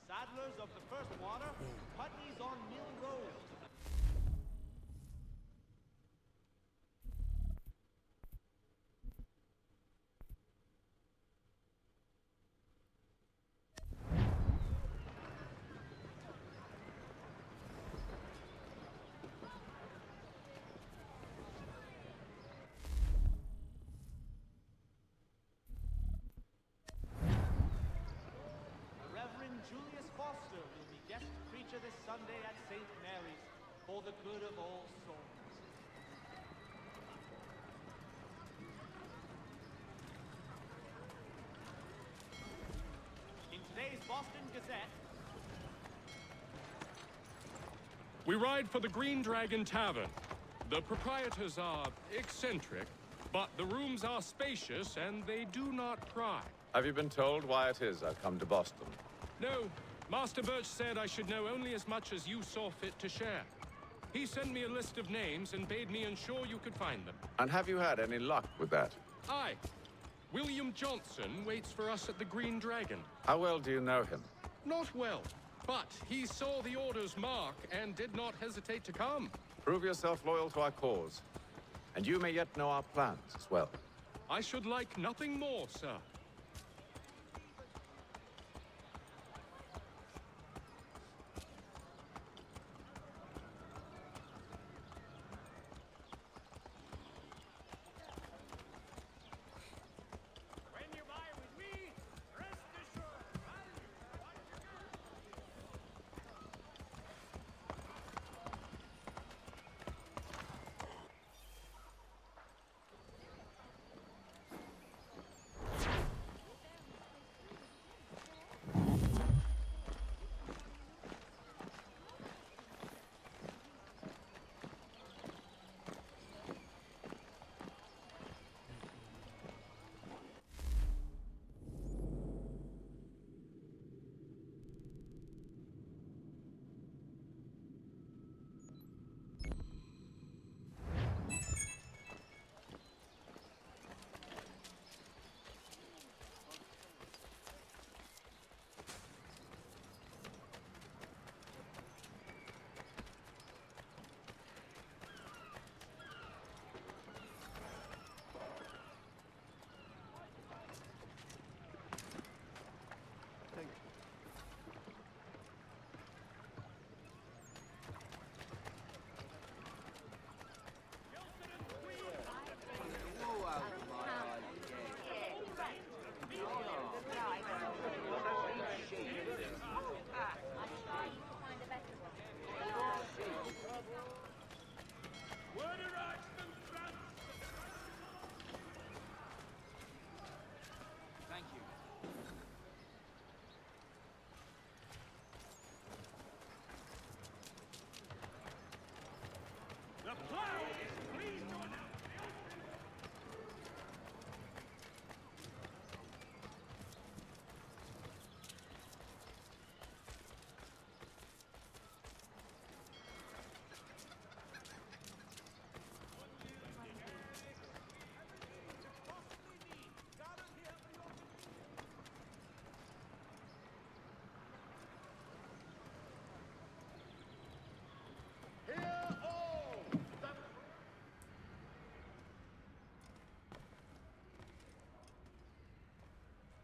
Saddlers of the First Water, Putney's on Mill Road. Julius Foster will be guest preacher this Sunday at St. Mary's for the good of all souls. today's Boston Gazette. We ride for the Green Dragon Tavern. The proprietors are eccentric, but the rooms are spacious and they do not pry. Have you been told why it is I've come to Boston? No, Master Birch said I should know only as much as you saw fit to share. He sent me a list of names and bade me ensure you could find them. And have you had any luck with that? Aye. William Johnson waits for us at the Green Dragon. How well do you know him? Not well, but he saw the Order's mark and did not hesitate to come. Prove yourself loyal to our cause. And you may yet know our plans as well. I should like nothing more, sir.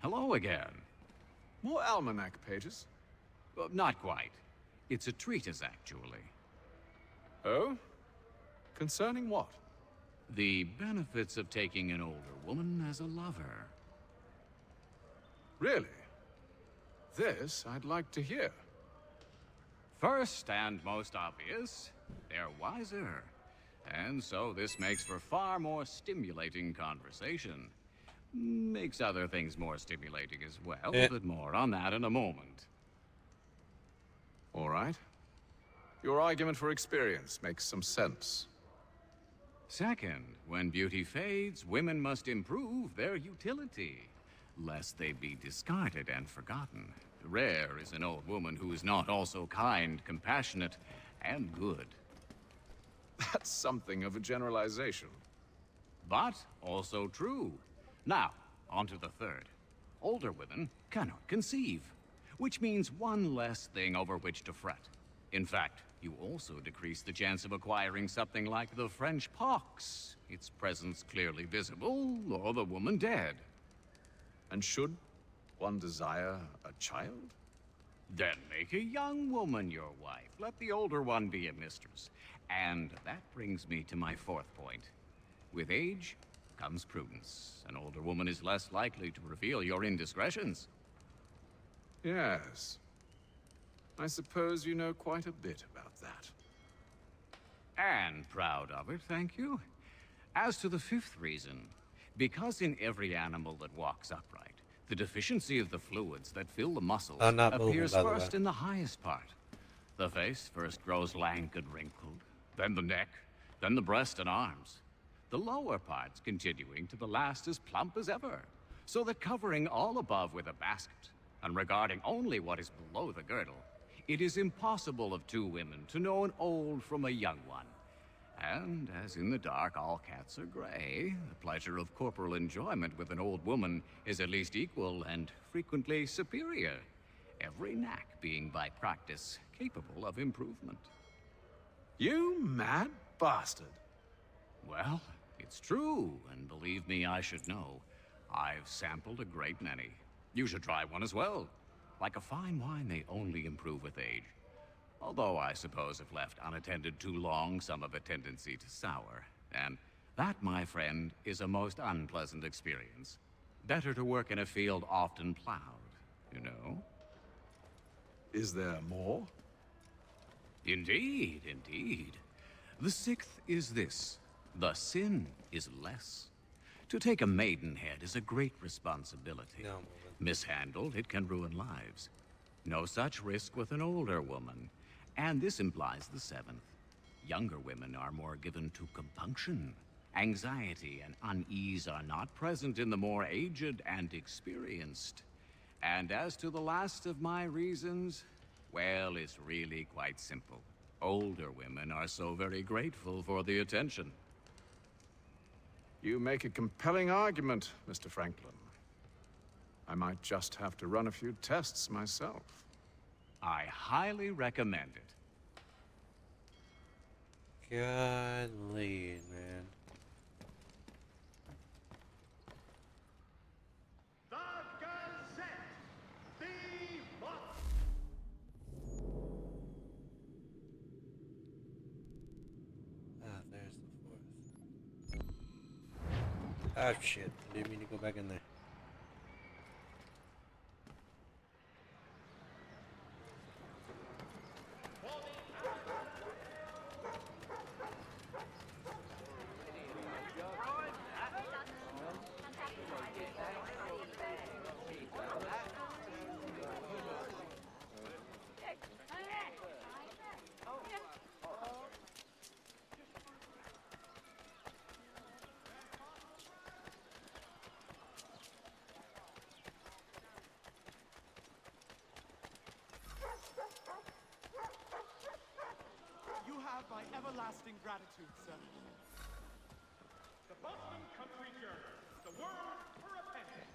Hello again. More almanac pages? Not quite. It's a treatise, actually. Oh? Concerning what? The benefits of taking an older woman as a lover. Really? This I'd like to hear. First and most obvious, they're wiser. And so this makes for far more stimulating conversation. Makes other things more stimulating as well, but more on that in a moment. All right. Your argument for experience makes some sense. Second, when beauty fades, women must improve their utility, lest they be discarded and forgotten. Rare is an old woman who is not also kind, compassionate, and good. That's something of a generalization. But also true. Now, on to the third. Older women cannot conceive, which means one less thing over which to fret. In fact, you also decrease the chance of acquiring something like the French pox, its presence clearly visible, or the woman dead. And should one desire a child? Then make a young woman your wife. Let the older one be a mistress. And that brings me to my fourth point. With age comes prudence. An older woman is less likely to reveal your indiscretions. Yes. I suppose you know quite a bit about that. And proud of it, thank you. As to the fifth reason, because in every animal that walks upright, The deficiency of the fluids that fill the muscles I'm not moving, appears by the first way. in the highest part. The face first grows lank and wrinkled, then the neck, then the breast and arms. The lower parts continuing to the last as plump as ever, so that covering all above with a basket, and regarding only what is below the girdle, it is impossible of two women to know an old from a young one. And as in the dark all cats are gray, the pleasure of corporal enjoyment with an old woman is at least equal and frequently superior, every knack being by practice capable of improvement. You mad bastard. Well, it's true, and believe me, I should know. I've sampled a great many. You should try one as well. Like a fine wine, they only improve with age. Although I suppose if left unattended too long, some have a tendency to sour. And that, my friend, is a most unpleasant experience. Better to work in a field often plowed, you know? Is there more? Indeed, indeed. The sixth is this. The sin is less. To take a maidenhead is a great responsibility. Mishandled, it can ruin lives. No such risk with an older woman. And this implies the seventh. Younger women are more given to compunction. Anxiety and unease are not present in the more aged and experienced. And as to the last of my reasons, well, it's really quite simple. Older women are so very grateful for the attention. You make a compelling argument, Mr. Franklin. I might just have to run a few tests myself. I highly recommend it. Godly, man. The Gazette! The Moth! Ah, there's the fourth. Ah, shit. I didn't mean to go back in there. You have my everlasting gratitude, sir. The Boston Country Journal. The word for a penny.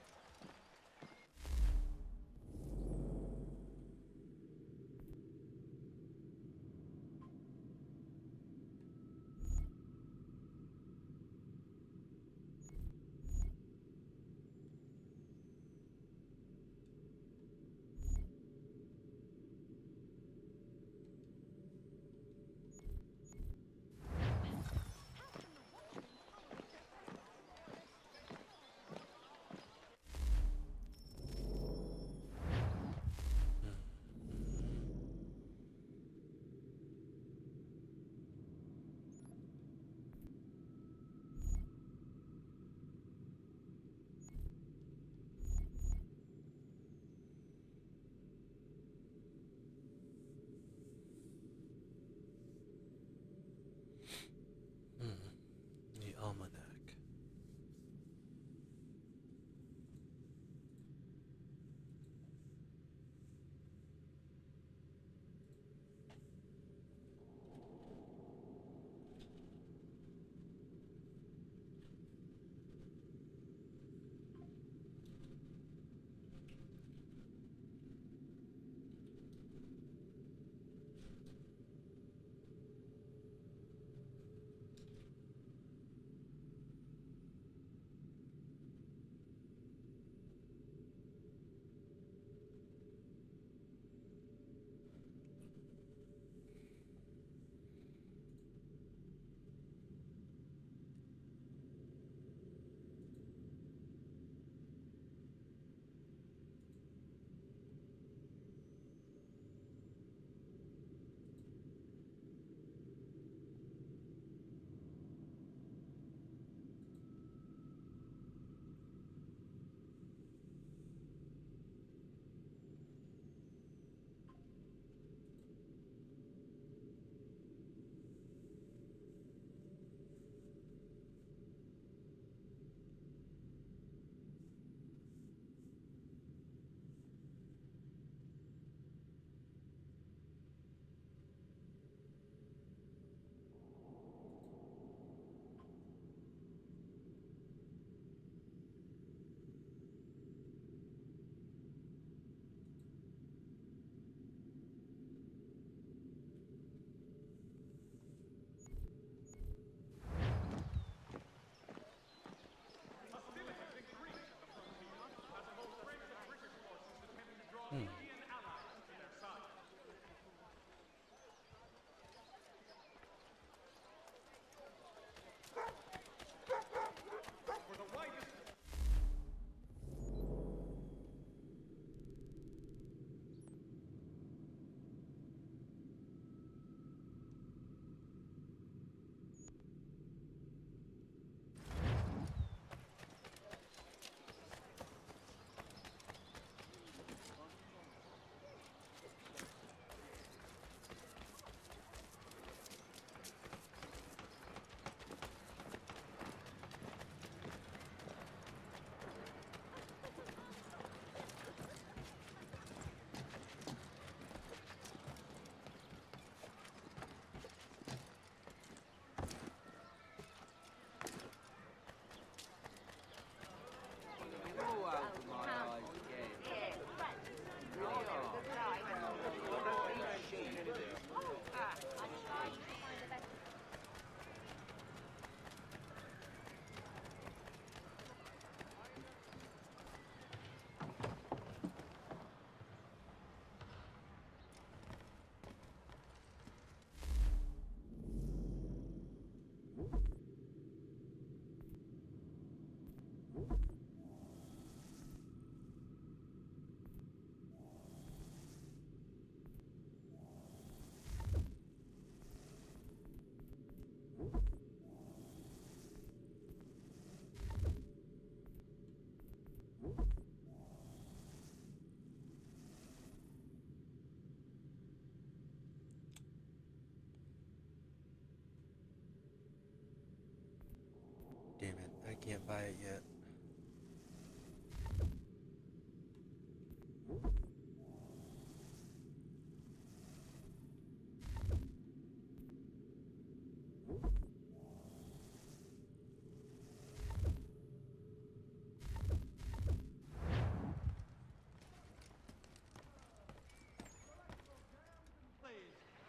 Damn it, I can't buy it yet.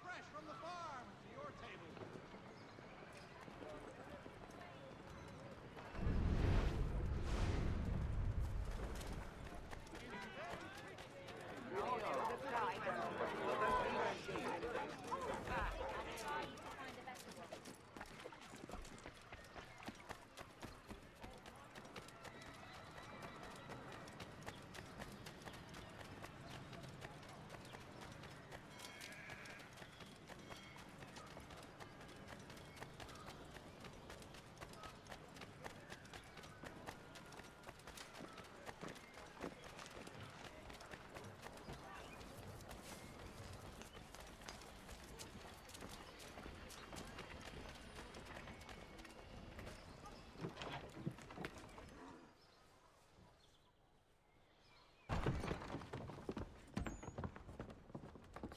Fresh from the farm to your table.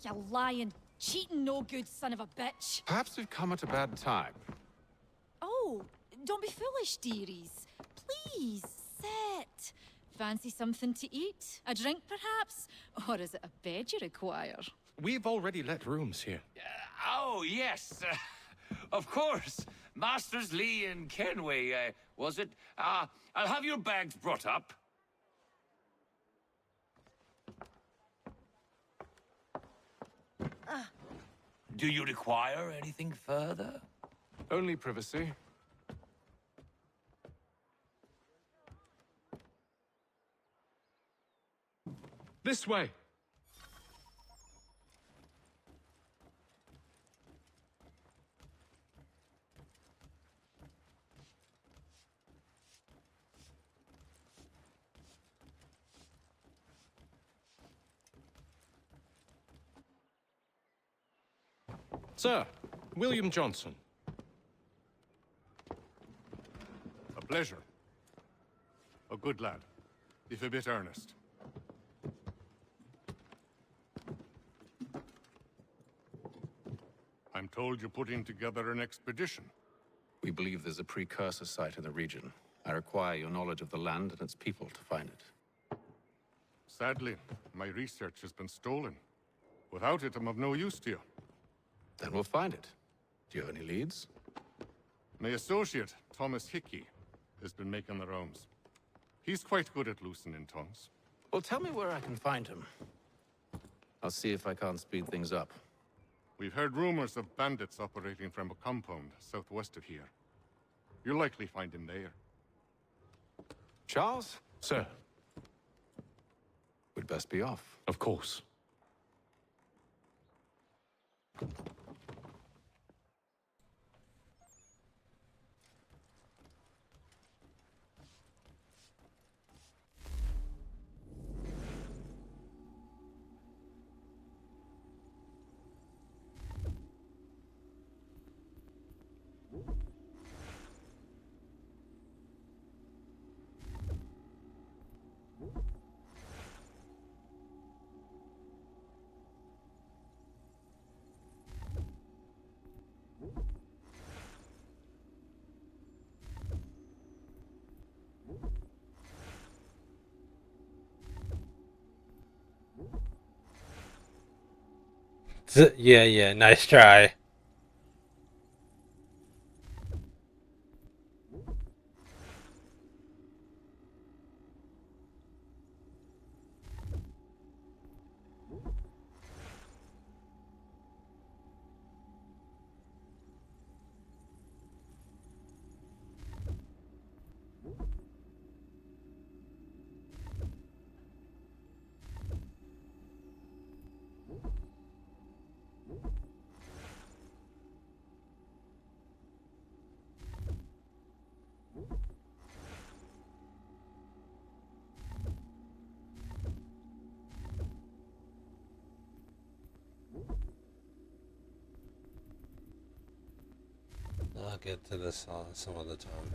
You lying, cheating, no good son of a bitch. Perhaps we've come at a bad time. Oh, don't be foolish, dearies. Please, sit. Fancy something to eat? A drink, perhaps? Or is it a bed you require? We've already let rooms here. Oh, yes. Of course. Masters Lee and Kenway, was it? I'll have your bags brought up. Do you require anything further? Only privacy. This way. Sir, William Johnson. A pleasure. A good lad, if a bit earnest. I'm told you're putting together an expedition. We believe there's a precursor site in the region. I require your knowledge of the land and its people to find it. Sadly, my research has been stolen. Without it, I'm of no use to you. Then we'll find it. Do you have any leads? My associate, Thomas Hickey, has been making the rounds. He's quite good at loosening tongues. Well, tell me where I can find him. I'll see if I can't speed things up. We've heard rumors of bandits operating from a compound southwest of here. You'll likely find him there. Charles? Sir. We'd best be off. Of course. Yeah, nice try. I'll get to this some other time.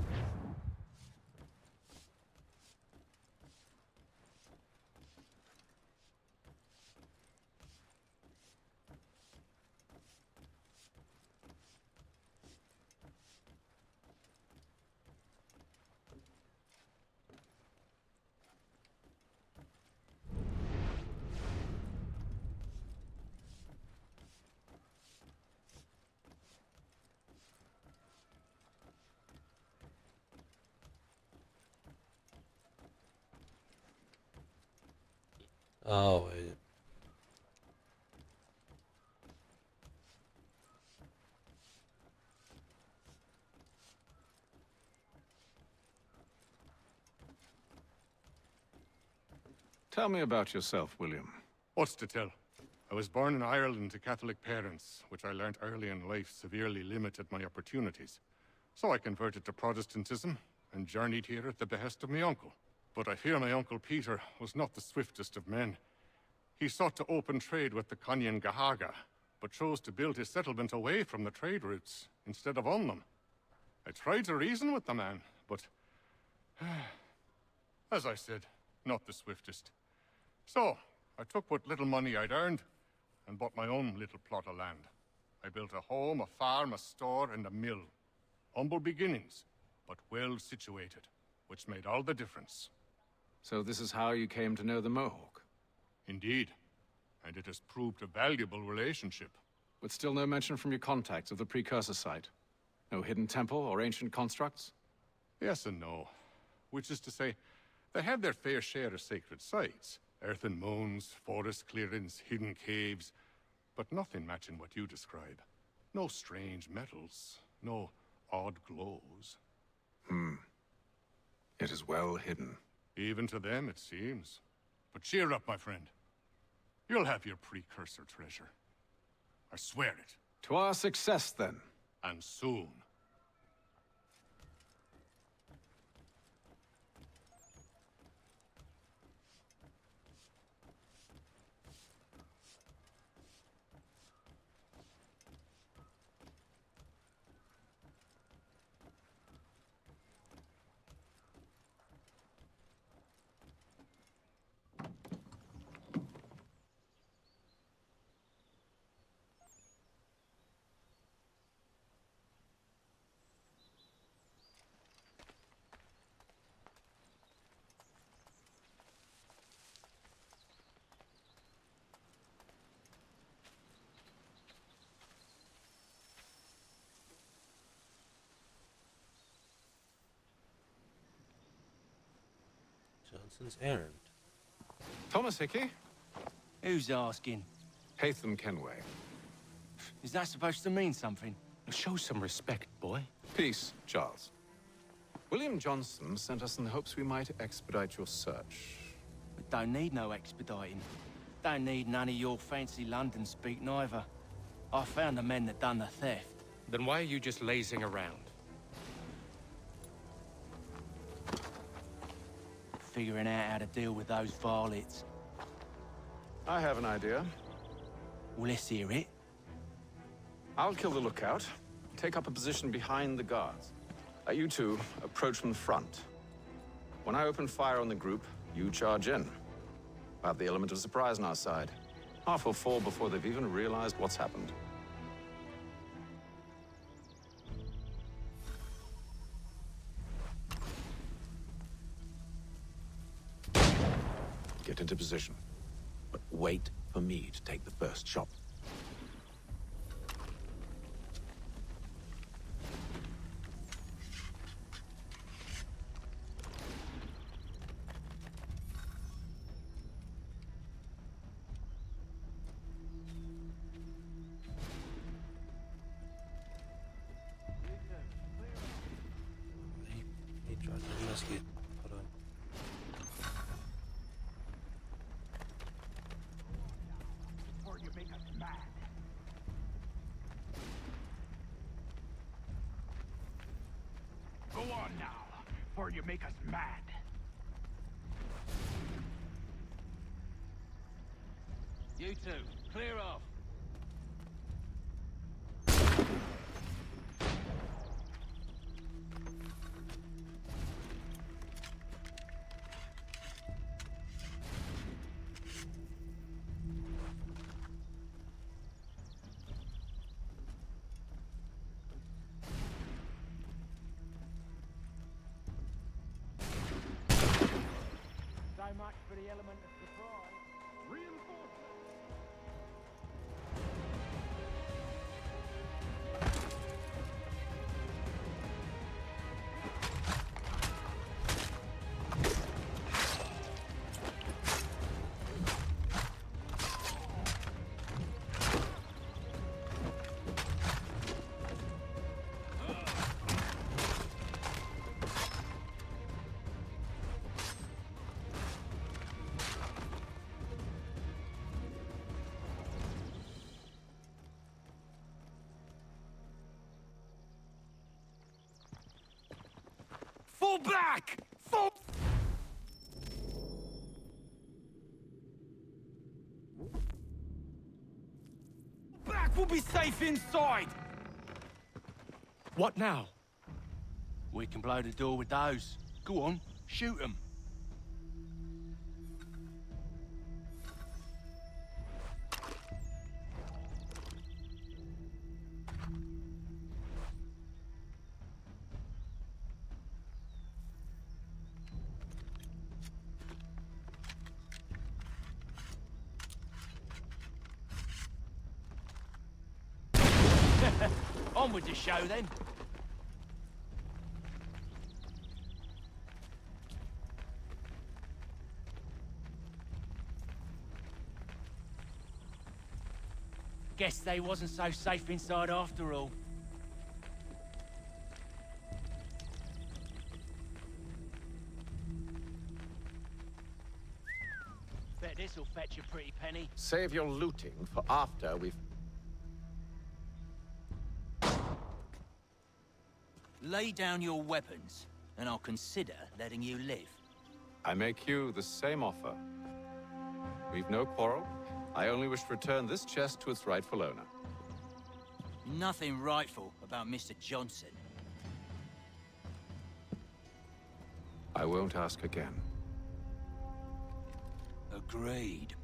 Oh, wait. Tell me about yourself, William. What's to tell? I was born in Ireland to Catholic parents, which I learnt early in life severely limited my opportunities. So I converted to Protestantism and journeyed here at the behest of my uncle. But I fear my uncle Peter was not the swiftest of men. He sought to open trade with the Conyan Gahaga, but chose to build his settlement away from the trade routes instead of on them. I tried to reason with the man, but as I said, not the swiftest. So, I took what little money I'd earned and bought my own little plot of land. I built a home, a farm, a store, and a mill. Humble beginnings, but well situated, which made all the difference. So this is how you came to know the Mohawk? Indeed, and it has proved a valuable relationship. But still no mention from your contacts of the precursor site? No hidden temple or ancient constructs? Yes and no. Which is to say, they have their fair share of sacred sites. Earthen mounds, forest clearings, hidden caves, but nothing matching what you describe. No strange metals, no odd glows. It is well hidden. Even to them, it seems. But cheer up, my friend. You'll have your precursor treasure. I swear it. To our success, then. And soon. Johnson's errand. Thomas Hickey? Who's asking? Haythem Kenway. Is that supposed to mean something? Show some respect, boy. Peace, Charles. William Johnson sent us in the hopes we might expedite your search. We don't need no expediting. Don't need none of your fancy London speak neither. I found the men that done the theft. Then why are you just lazing around? Figuring out how to deal with those varlets. I have an idea. Well, let's hear it. I'll kill the lookout, take up a position behind the guards. You two approach from the front. When I open fire on the group, you charge in. We'll have the element of surprise on our side. Half will fall before they've even realized what's happened. Get into position. But wait for me to take the first shot. He tried to musket. Hold on. Before you make us mad. Go on now, before you make us mad. You two, clear off. So much for the element of surprise. Reinforcements! Fall back! Fall back! We'll be safe inside! What now? We can blow the door with those. Go on, shoot them. On with the show, then. Guess they wasn't so safe inside after all. Bet this'll fetch a pretty penny. Save your looting for after we've... Lay down your weapons, and I'll consider letting you live. I make you the same offer. We've no quarrel. I only wish to return this chest to its rightful owner. Nothing rightful about Mr. Johnson. I won't ask again. Agreed.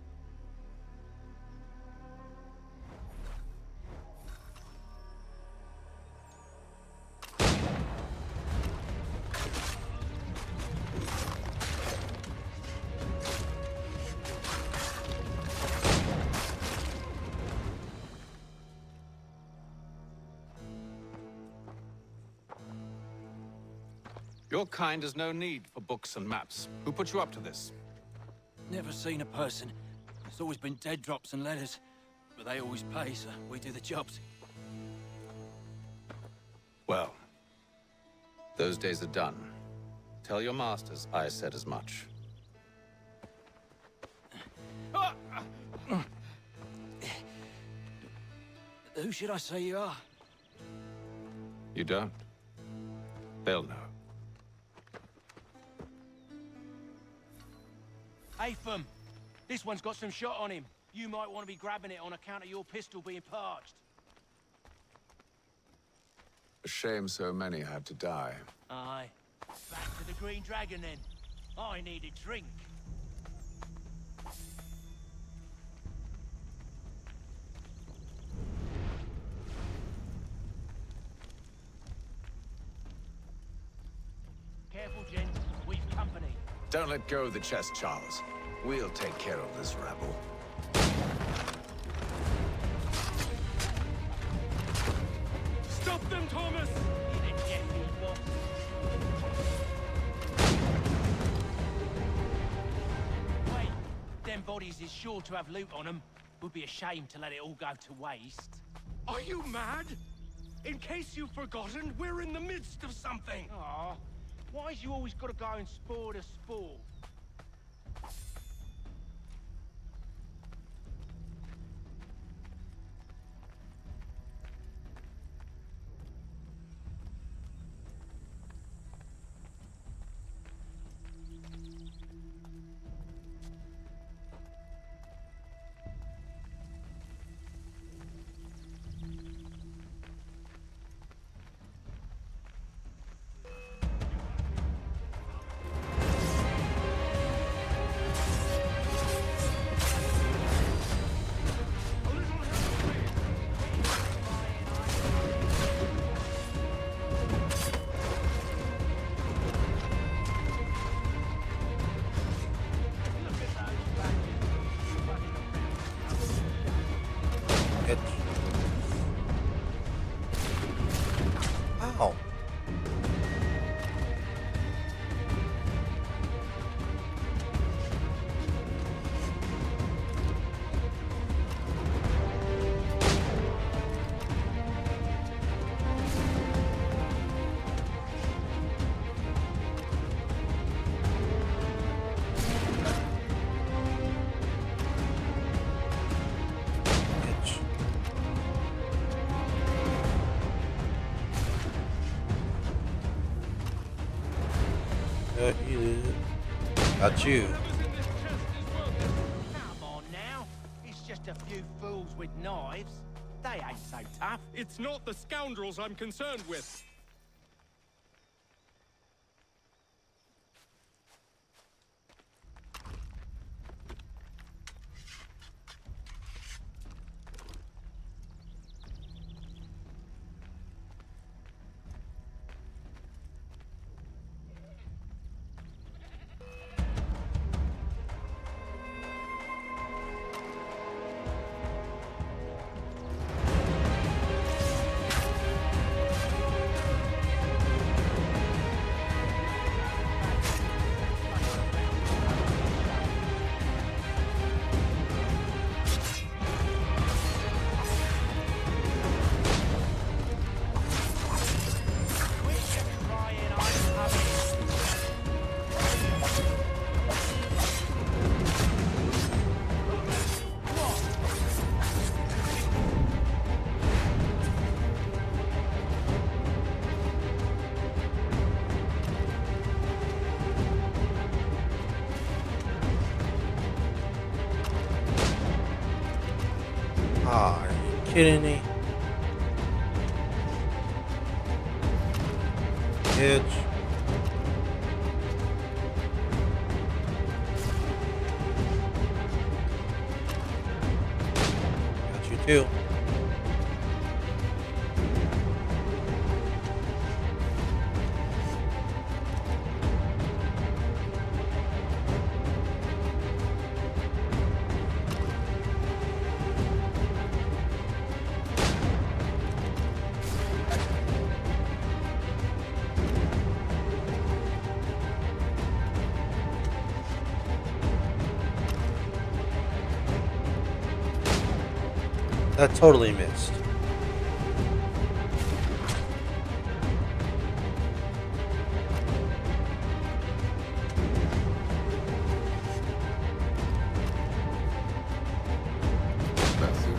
Your kind has no need for books and maps. Who put you up to this? Never seen a person. It's always been dead drops and letters. But they always pay, so we do the jobs. Well, those days are done. Tell your masters I said as much. Who should I say you are? You don't? They'll know. Haythem, this one's got some shot on him. You might want to be grabbing it on account of your pistol being parched. A shame so many had to die. Aye. Back to the Green Dragon, then. I need a drink. Careful, gent. We've company. Don't let go of the chest, Charles. We'll take care of this rabble. Stop them, Thomas! Wait, them bodies is sure to have loot on them. Would be a shame to let it all go to waste. Are you mad? In case you've forgotten, we're in the midst of something. Aw, why's you always gotta go and spore to spore? Ow. Got you. Come on now. It's just a few fools with knives. They ain't so tough. It's not the scoundrels I'm concerned with. Ah, are you kidding me? Bitch. Got you too. That totally missed.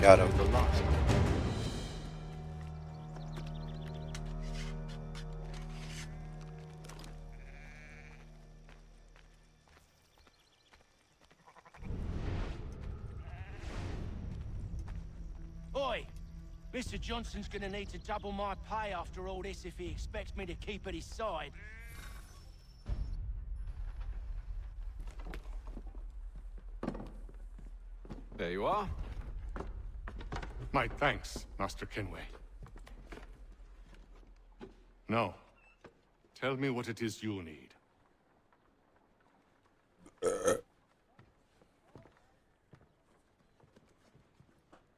Got him. Oi! Mr. Johnson's gonna need to double my pay after all this if he expects me to keep at his side. There you are. My thanks, Master Kenway. Now, tell me what it is you need.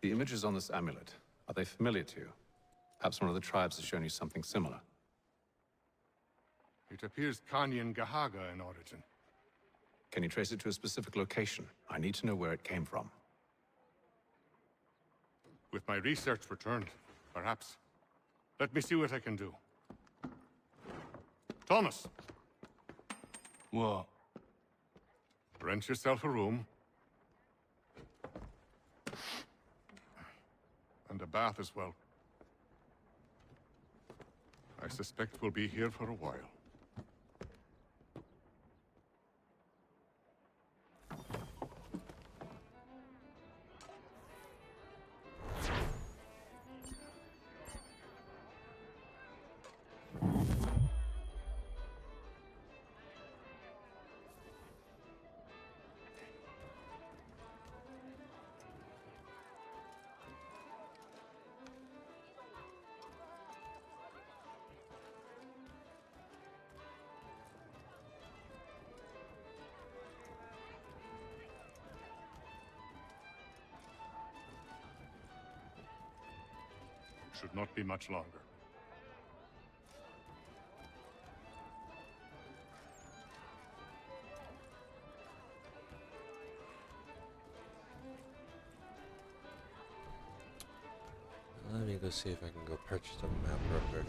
The images on this amulet, are they familiar to you? Perhaps one of the tribes has shown you something similar. It appears Kanyan Gahaga in origin. Can you trace it to a specific location? I need to know where it came from. With my research returned, perhaps. Let me see what I can do. Thomas! What? Rent yourself a room. And a bath as well. I suspect we'll be here for a while. Should not be much longer. Let me go see if I can go purchase a map real quick.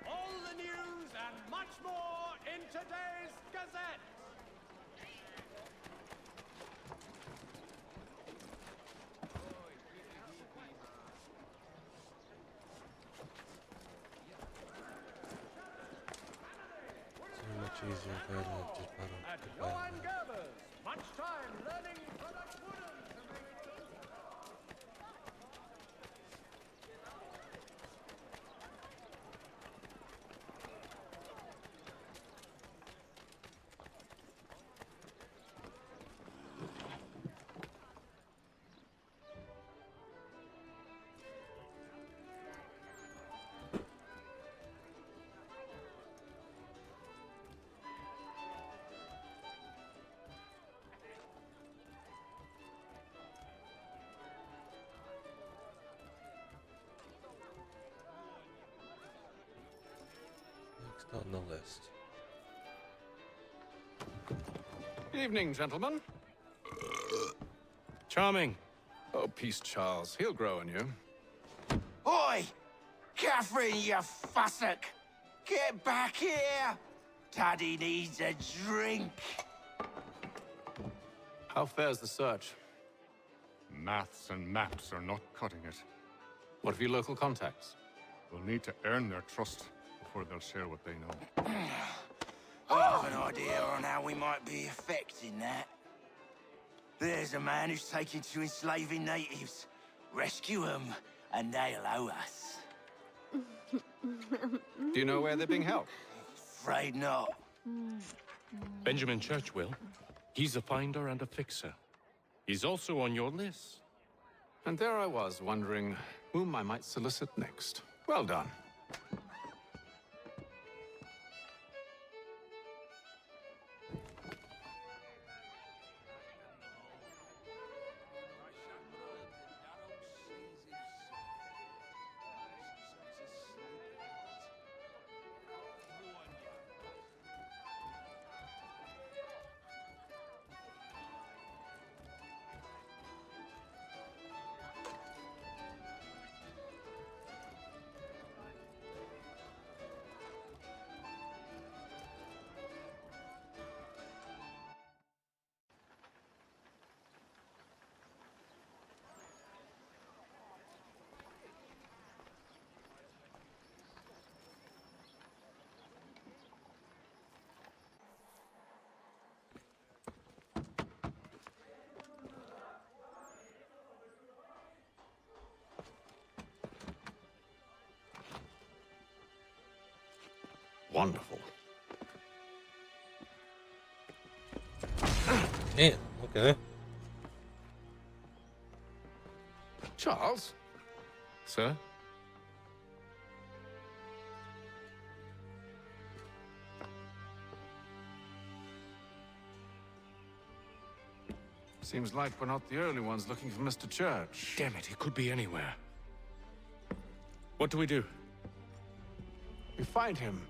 All the news and much more in today's Gazette. So much easier if I had just bought At to buy Johan it. Gerber's, much time learning product wooden to make Next on the list. Evening, gentlemen. Charming. Oh, peace, Charles. He'll grow on you. Oi! Catherine, you fussock! Get back here! Daddy needs a drink. How fares the search? Maths and maps are not cutting it. What of your local contacts? We'll need to earn their trust before they'll share what they know. I have an idea on how we might be affecting that. There's a man who's taken to enslaving natives. Rescue them, and they'll owe us. Do you know where they're being held? Afraid not. Benjamin Church will. He's a finder and a fixer. He's also on your list. And there I was, wondering whom I might solicit next. Well done. Wonderful. Damn, okay. Charles? Sir? Seems like we're not the only ones looking for Mr. Church. Damn it, he could be anywhere. What do we do? We find him.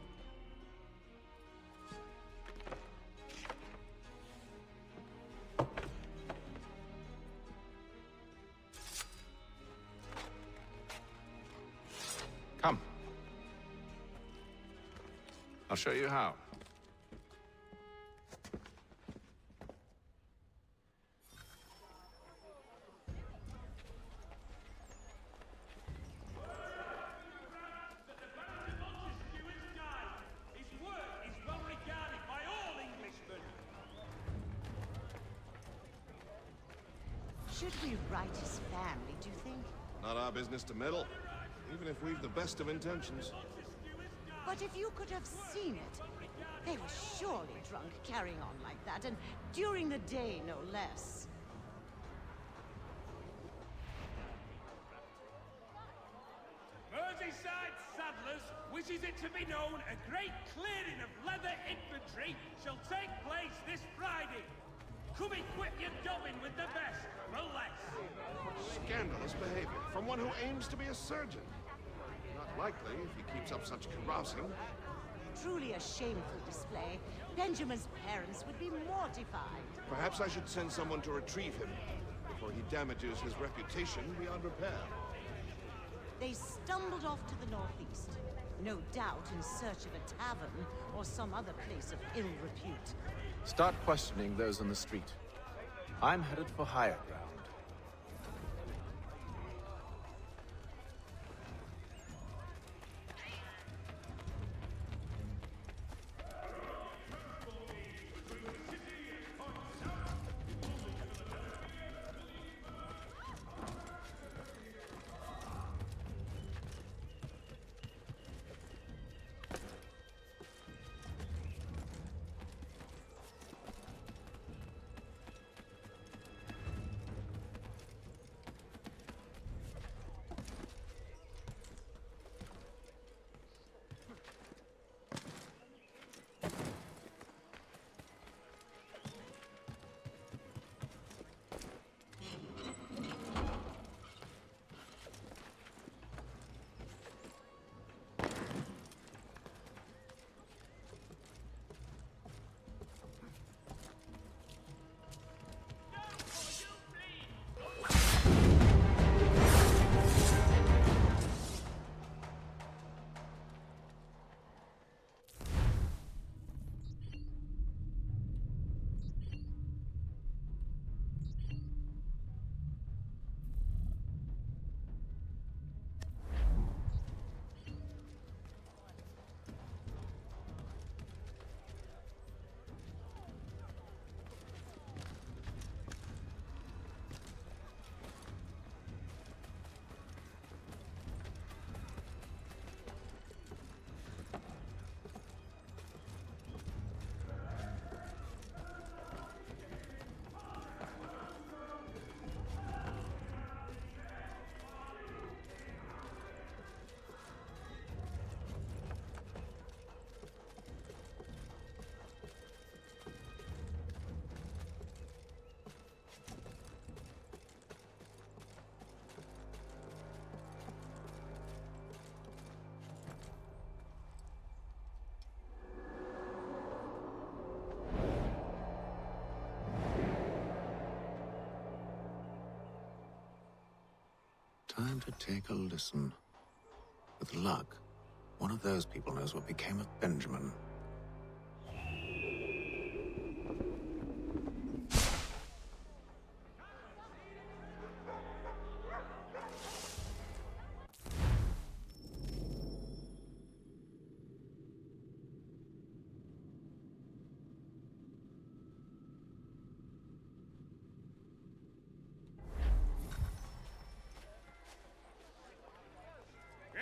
I'll show you how. Should we write his family, do you think? Not our business to meddle, even if we've the best of intentions. But if you could have seen it, they were surely drunk carrying on like that, and during the day, no less. Merseyside Saddlers wishes it to be known a great clearing of leather infantry shall take place this Friday. Come equip your dobbin with the best, for less. Scandalous behavior from one who aims to be a surgeon. Not likely if he keeps up such carousing. Truly a shameful display. Benjamin's parents would be mortified. Perhaps I should send someone to retrieve him before he damages his reputation beyond repair. They stumbled off to the northeast, no doubt in search of a tavern or some other place of ill repute. Start questioning those on the street. I'm headed for higher ground. Time to take a listen. With luck, one of those people knows what became of Benjamin.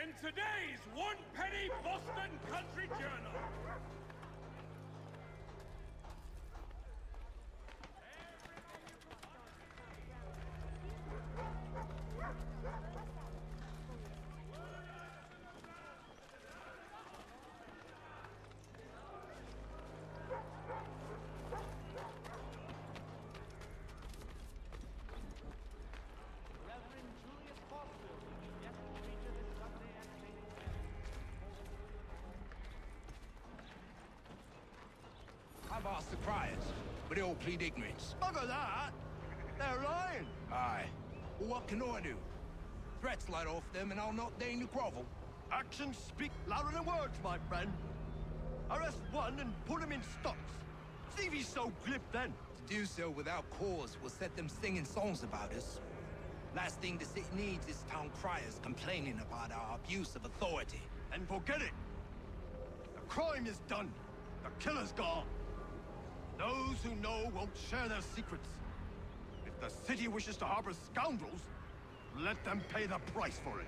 In today's one-penny Boston Country Journal. I've asked the criers, but they all plead ignorance. Bugger that! They're lying! Aye. Well, what can I do? Threats light off them and I'll not deign to grovel. Actions speak louder than words, my friend. Arrest one and put him in stocks. See if he's so glib then. To do so without cause will set them singing songs about us. Last thing the city needs is town criers complaining about our abuse of authority. And forget it. The crime is done. The killer's gone. Those who know won't share their secrets. If the city wishes to harbor scoundrels, let them pay the price for it.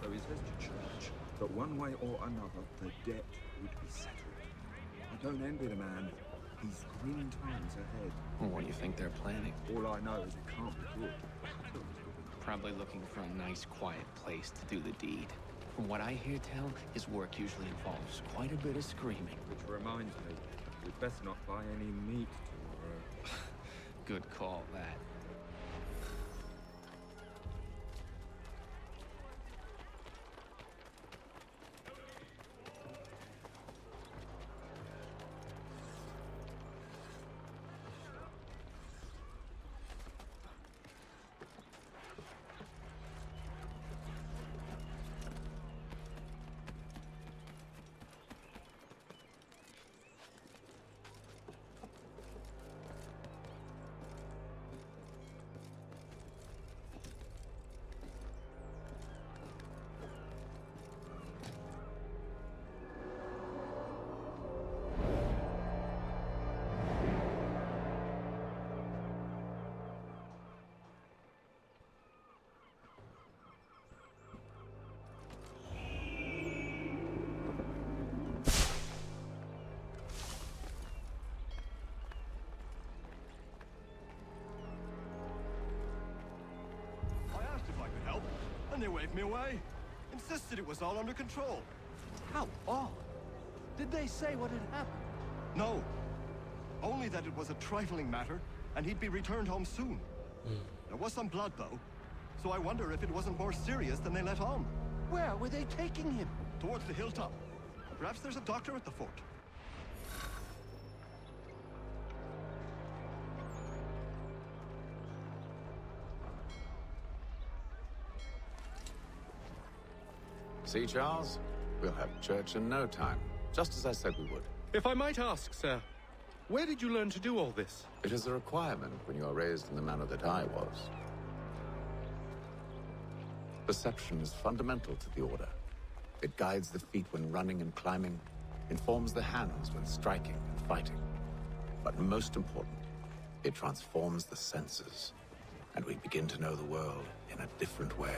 Though he says to church that one way or another the debt would be settled. I don't envy the man. He's grim times ahead. Well, what do you think they're planning? All I know is it can't be good. Probably looking for a nice, quiet place to do the deed. From what I hear tell, his work usually involves quite a bit of screaming. Which reminds me, we'd best not buy any meat tomorrow. Good call, that. And they waved me away. Insisted it was all under control. How odd. Did they say what had happened? No. Only that it was a trifling matter, and he'd be returned home soon. There was some blood, though. So I wonder if it wasn't more serious than they let on. Where were they taking him? Towards the hilltop. Perhaps there's a doctor at the fort. See, Charles? We'll have church in no time, just as I said we would. If I might ask, sir, where did you learn to do all this? It is a requirement when you are raised in the manner that I was. Perception is fundamental to the Order. It guides the feet when running and climbing, informs the hands when striking and fighting. But most important, it transforms the senses, and we begin to know the world in a different way.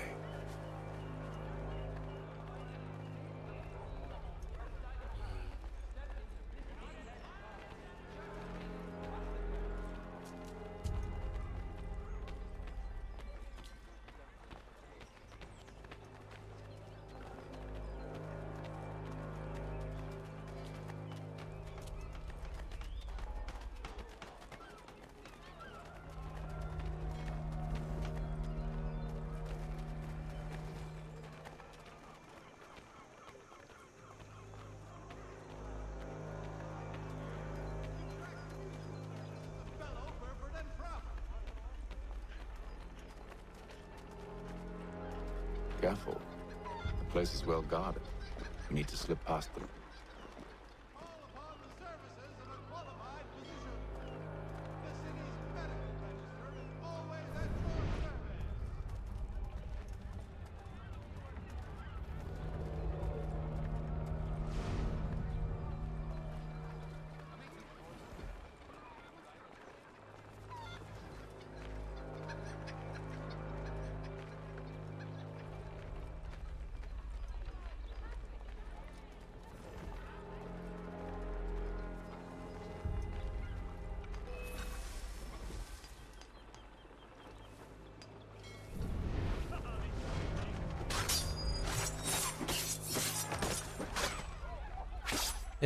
Careful. The place is well guarded. We need to slip past them.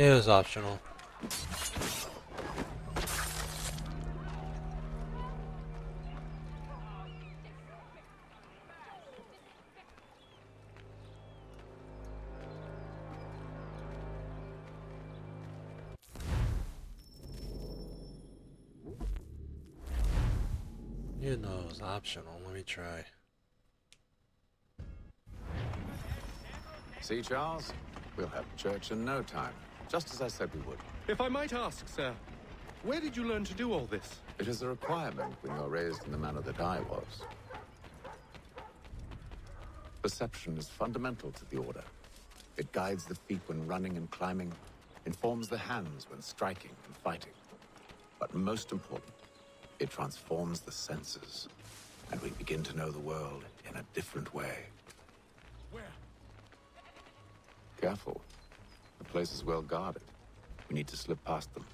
It was optional. You know it was optional. Let me try. See, Charles? We'll have church in no time, just as I said we would. If I might ask, sir, where did you learn to do all this? It is a requirement when you're raised in the manner that I was. Perception is fundamental to the Order. It guides the feet when running and climbing, informs the hands when striking and fighting. But most important, it transforms the senses, and we begin to know the world in a different way. Where? Careful. The place is well guarded. We need to slip past them.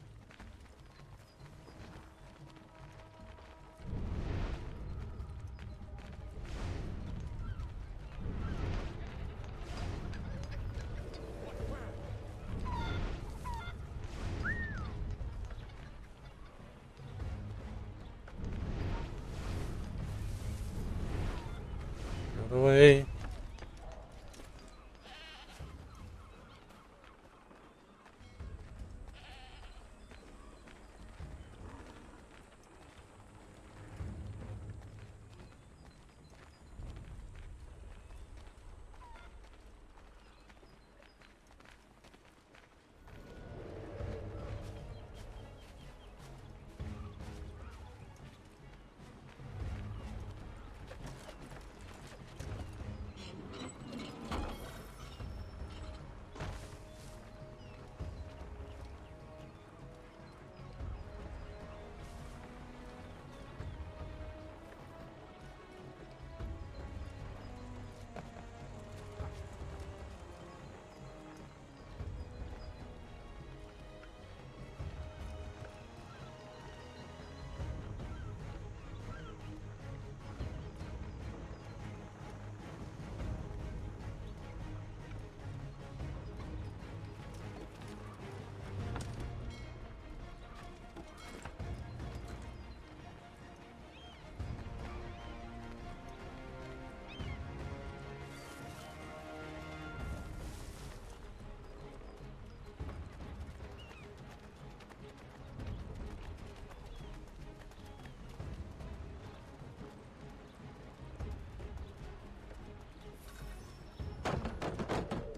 Out of the way.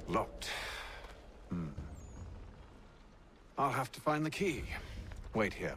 Locked. I'll have to find the key. Wait here.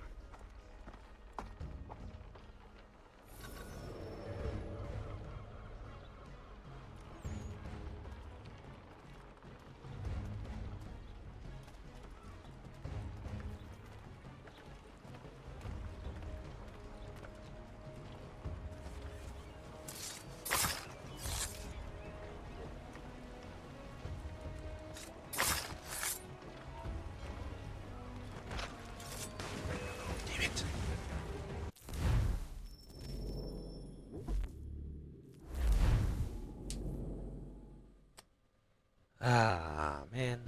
Ah, man.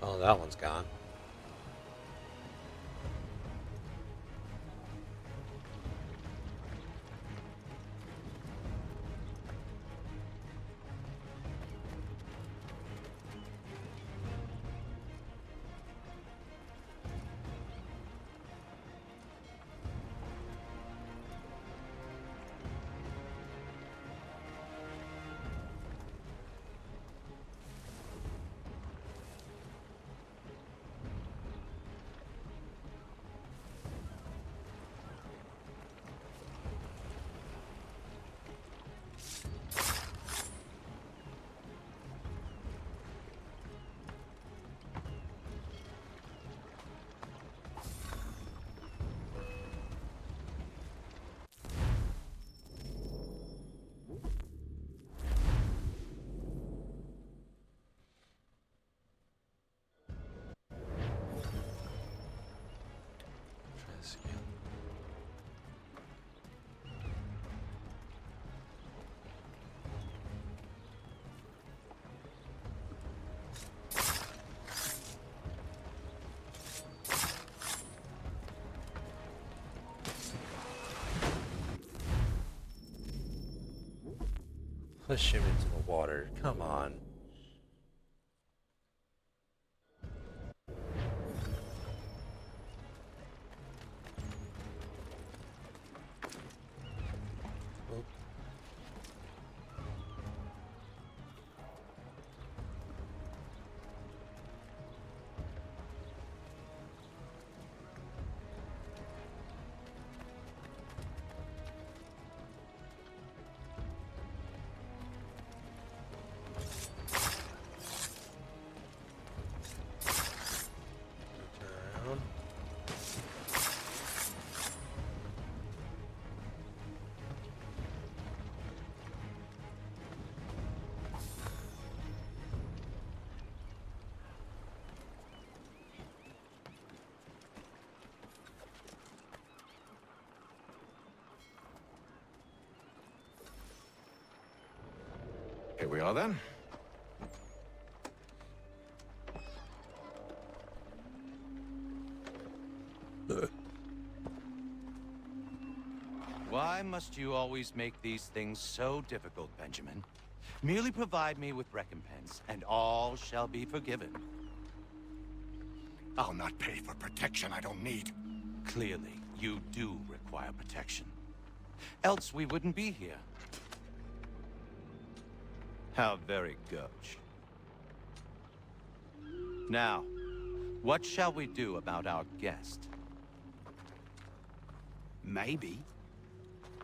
Oh, that one's gone. Push him into the water. Come on. Here we are then. Why must you always make these things so difficult, Benjamin? Merely provide me with recompense, and all shall be forgiven. I'll not pay for protection I don't need. Clearly, you do require protection. Else we wouldn't be here. How very gauche. Now, what shall we do about our guest? Maybe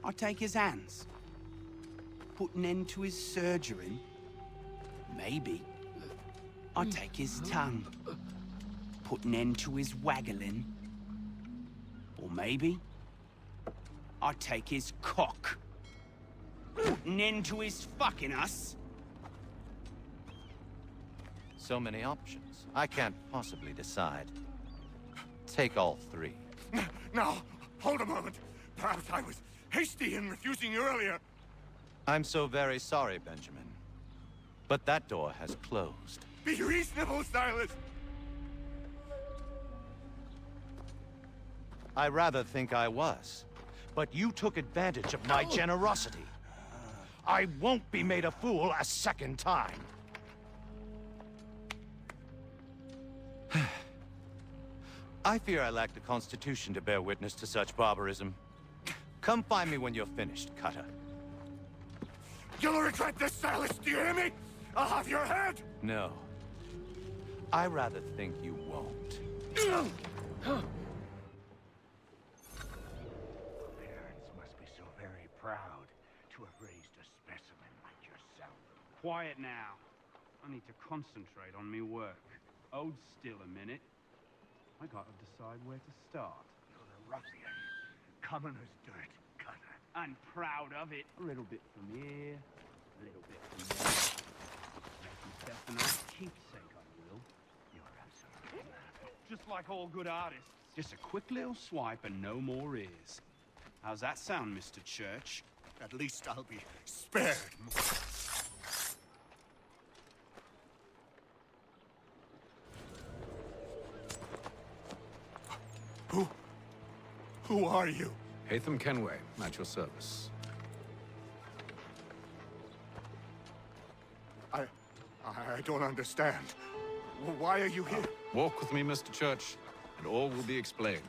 I'll take his hands. Put an end to his surgery. Maybe I'll take his tongue. Put an end to his waggling. Or maybe I'll take his cock. Put an end to his fucking us. So many options. I can't possibly decide. Take all three. No, hold a moment. Perhaps I was hasty in refusing you earlier. I'm so very sorry, Benjamin. But that door has closed. Be reasonable, Silas. I rather think I was. But you took advantage of my generosity. I won't be made a fool a second time. I fear I lack the constitution to bear witness to such barbarism. Come find me when you're finished, Cutter. You'll regret this, Silas, do you hear me? I'll have your head! No. I rather think you won't. Parents must be so very proud to have raised a specimen like yourself. Quiet now. I need to concentrate on me work. Hold still a minute. I gotta decide where to start. You're a ruffian. Common as dirt, Cutter. I'm proud of it. A little bit from here, a little bit from there. Make myself a nice keepsake, I will. You're absolutely mad. Just like all good artists. Just a quick little swipe and no more is. How's that sound, Mr. Church? At least I'll be spared. Who are you? Haythem Kenway, at your service. I don't understand. Why are you here? Walk with me, Mr. Church, and all will be explained.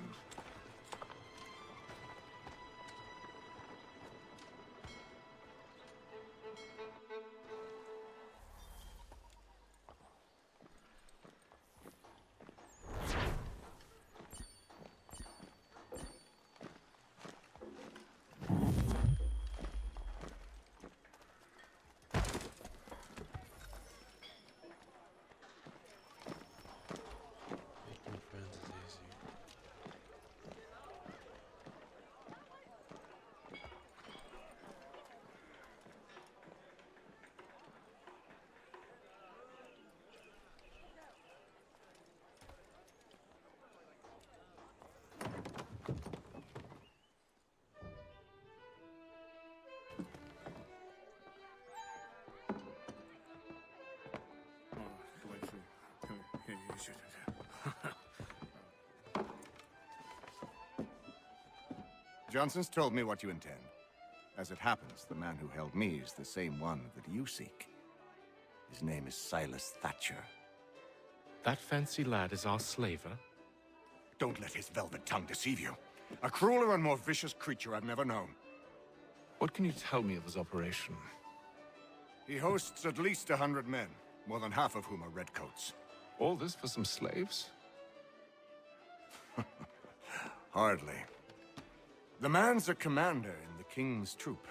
Johnson's told me what you intend. As it happens, the man who held me is the same one that you seek. His name is Silas Thatcher. That fancy lad is our slaver? Don't let his velvet tongue deceive you. A crueler and more vicious creature I've never known. What can you tell me of his operation? He hosts at least 100 men, more than half of whom are redcoats. All this for some slaves? Hardly. The man's a commander in the King's troop,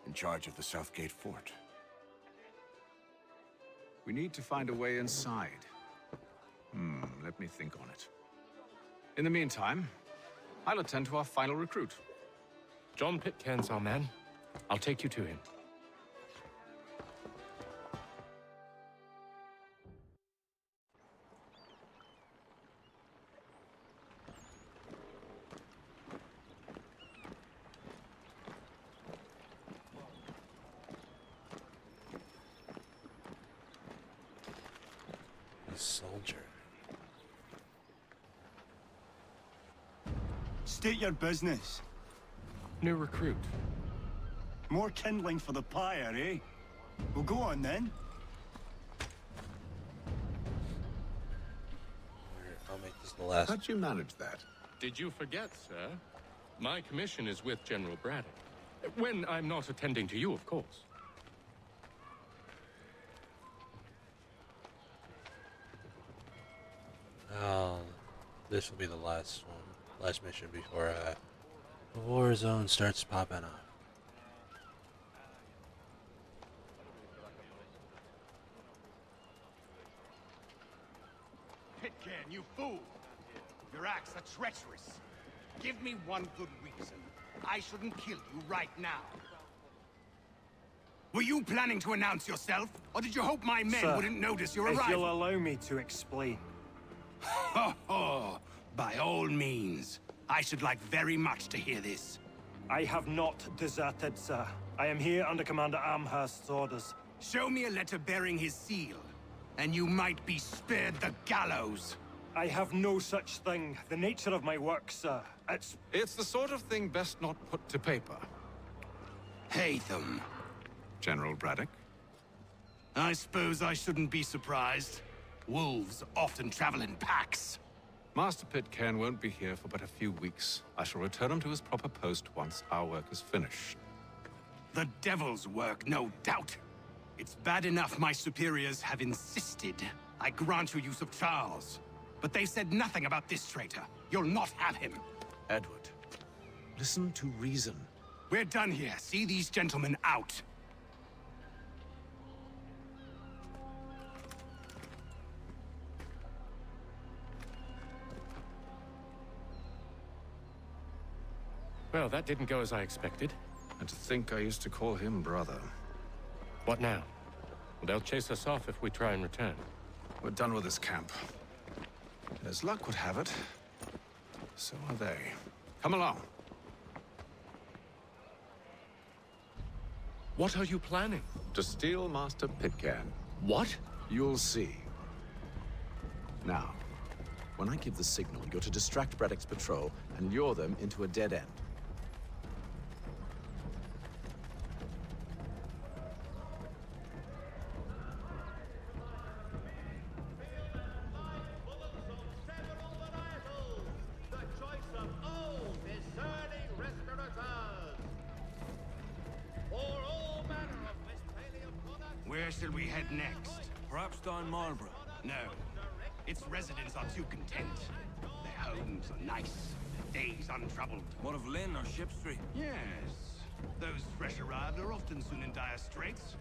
in charge of the Southgate Fort. We need to find a way inside. Let me think on it. In the meantime, I'll attend to our final recruit. John Pitcairn's our man. I'll take you to him. Soldier. State your business. New recruit. More kindling for the pyre, eh? Well, go on then. I'll make this the last. How'd you manage that? Did you forget, sir? My commission is with General Braddock. When I'm not attending to you, of course. This will be the last one, last mission before the war zone starts popping up. Pitcairn, you fool! Your acts are treacherous. Give me one good reason. I shouldn't kill you right now. Were you planning to announce yourself, or did you hope my men Sir, wouldn't notice your if arrival? you'll allow me to explain. Ho ho! By all means. I should like very much to hear this. I have not deserted, sir. I am here under Commander Amherst's orders. Show me a letter bearing his seal, and you might be spared the gallows. I have no such thing. The nature of my work, sir, It's the sort of thing best not put to paper. Haythem. General Braddock? I suppose I shouldn't be surprised. Wolves often travel in packs. Master Pitcairn won't be here for but a few weeks. I shall return him to his proper post once our work is finished. The devil's work, no doubt. It's bad enough my superiors have insisted I grant you use of Charles. But they said nothing about this traitor. You'll not have him. Edward, listen to reason. We're done here. See these gentlemen out. Well, that didn't go as I expected. And to think I used to call him brother. What now? They'll chase us off if we try and return. We're done with this camp. As luck would have it, so are they. Come along. What are you planning? To steal Master Pitcairn. What? You'll see. Now, when I give the signal, you're to distract Braddock's patrol and lure them into a dead end. Where shall we head next? Perhaps down Marlborough. No. Its residents are too content. Their homes are nice, days untroubled. What of Lynn or Ship Street? Yes. Those fresh arrived are often soon in dire straits.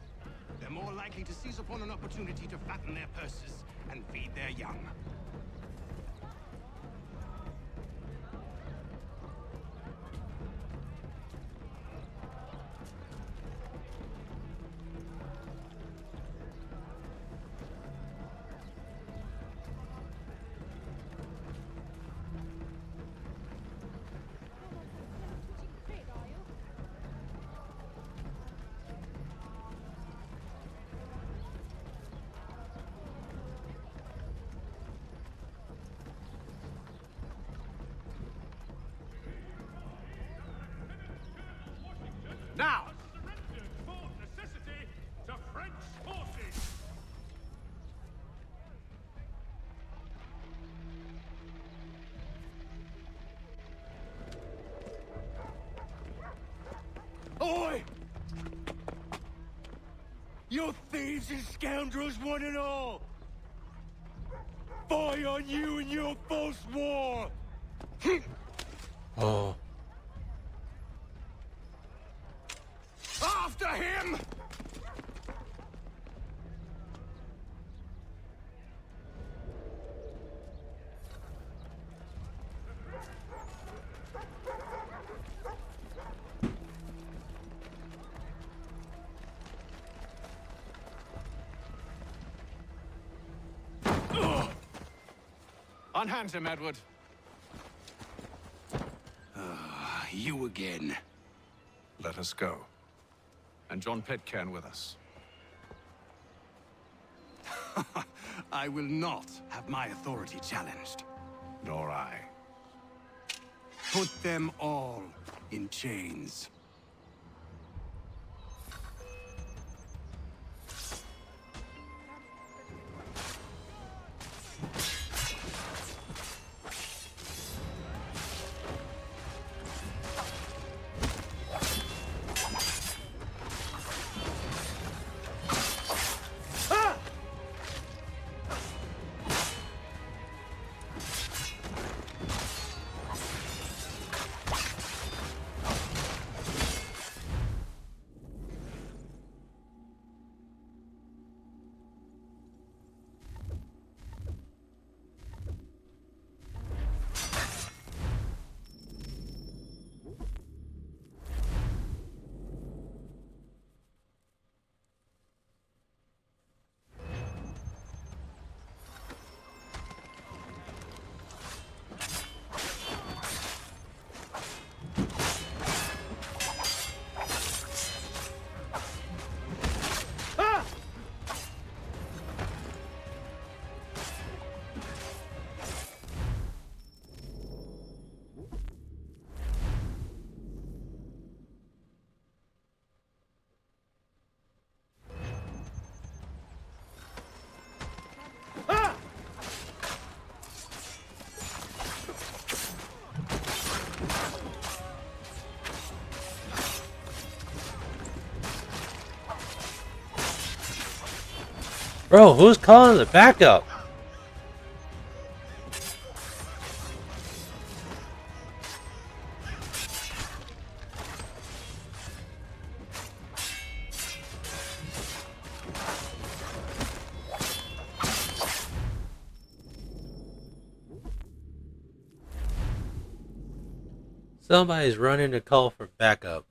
They're more likely to seize upon an opportunity to fatten their purses and feed their young. Now! Surrendered for necessity to French forces! Oi! You thieves and scoundrels, one and all! Fie on you and your false war! Oh. After him! Unhand him, Edward. You again. Let us go. And John Pitcairn with us. I will not have my authority challenged. Nor I. Put them all in chains. Bro, who's calling the backup? Somebody's running to call for backup.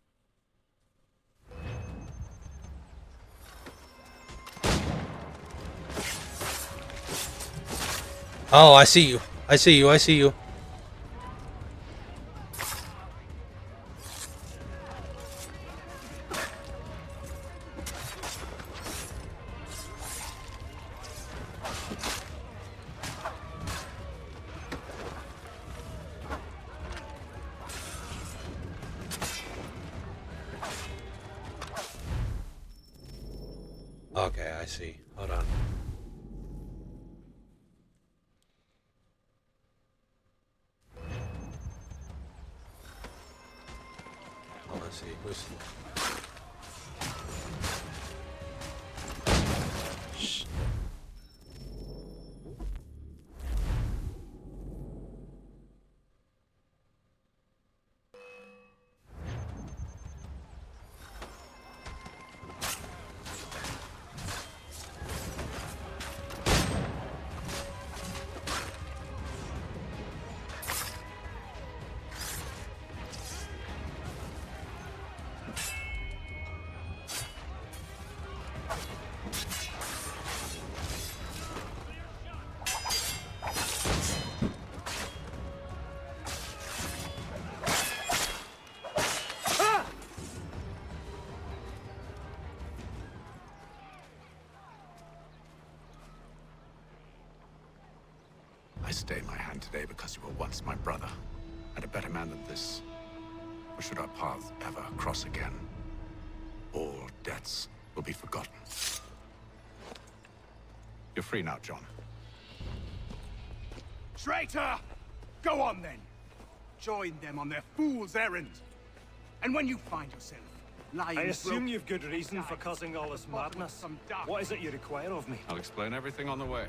Oh, I see you. I see you. I see you. Okay, I see. Hold on. Oh, let's see. Who's... Shh. I stay my hand today because you were once my brother, and a better man than this. Or should our paths ever cross again, all debts will be forgotten. You're free now, John. Traitor! Go on then. Join them on their fool's errand. And when you find yourself lying... I assume you've good reason for causing all this madness. What is it you require of me? I'll explain everything on the way.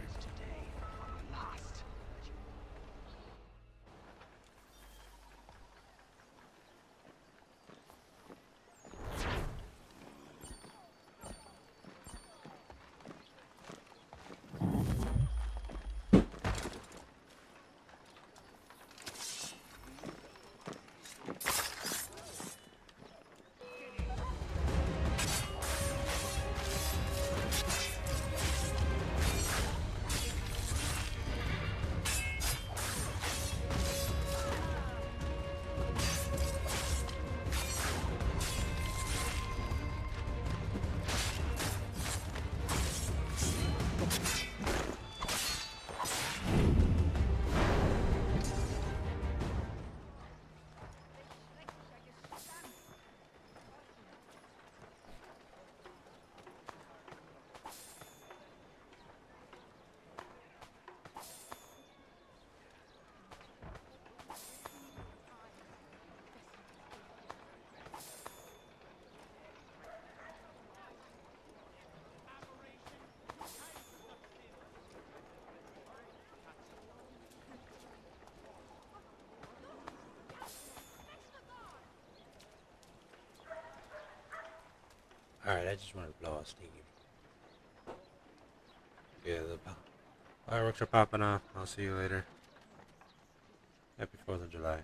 Alright, I just want to blow a steam. Yeah, the fireworks are popping off. I'll see you later. Happy 4th of July.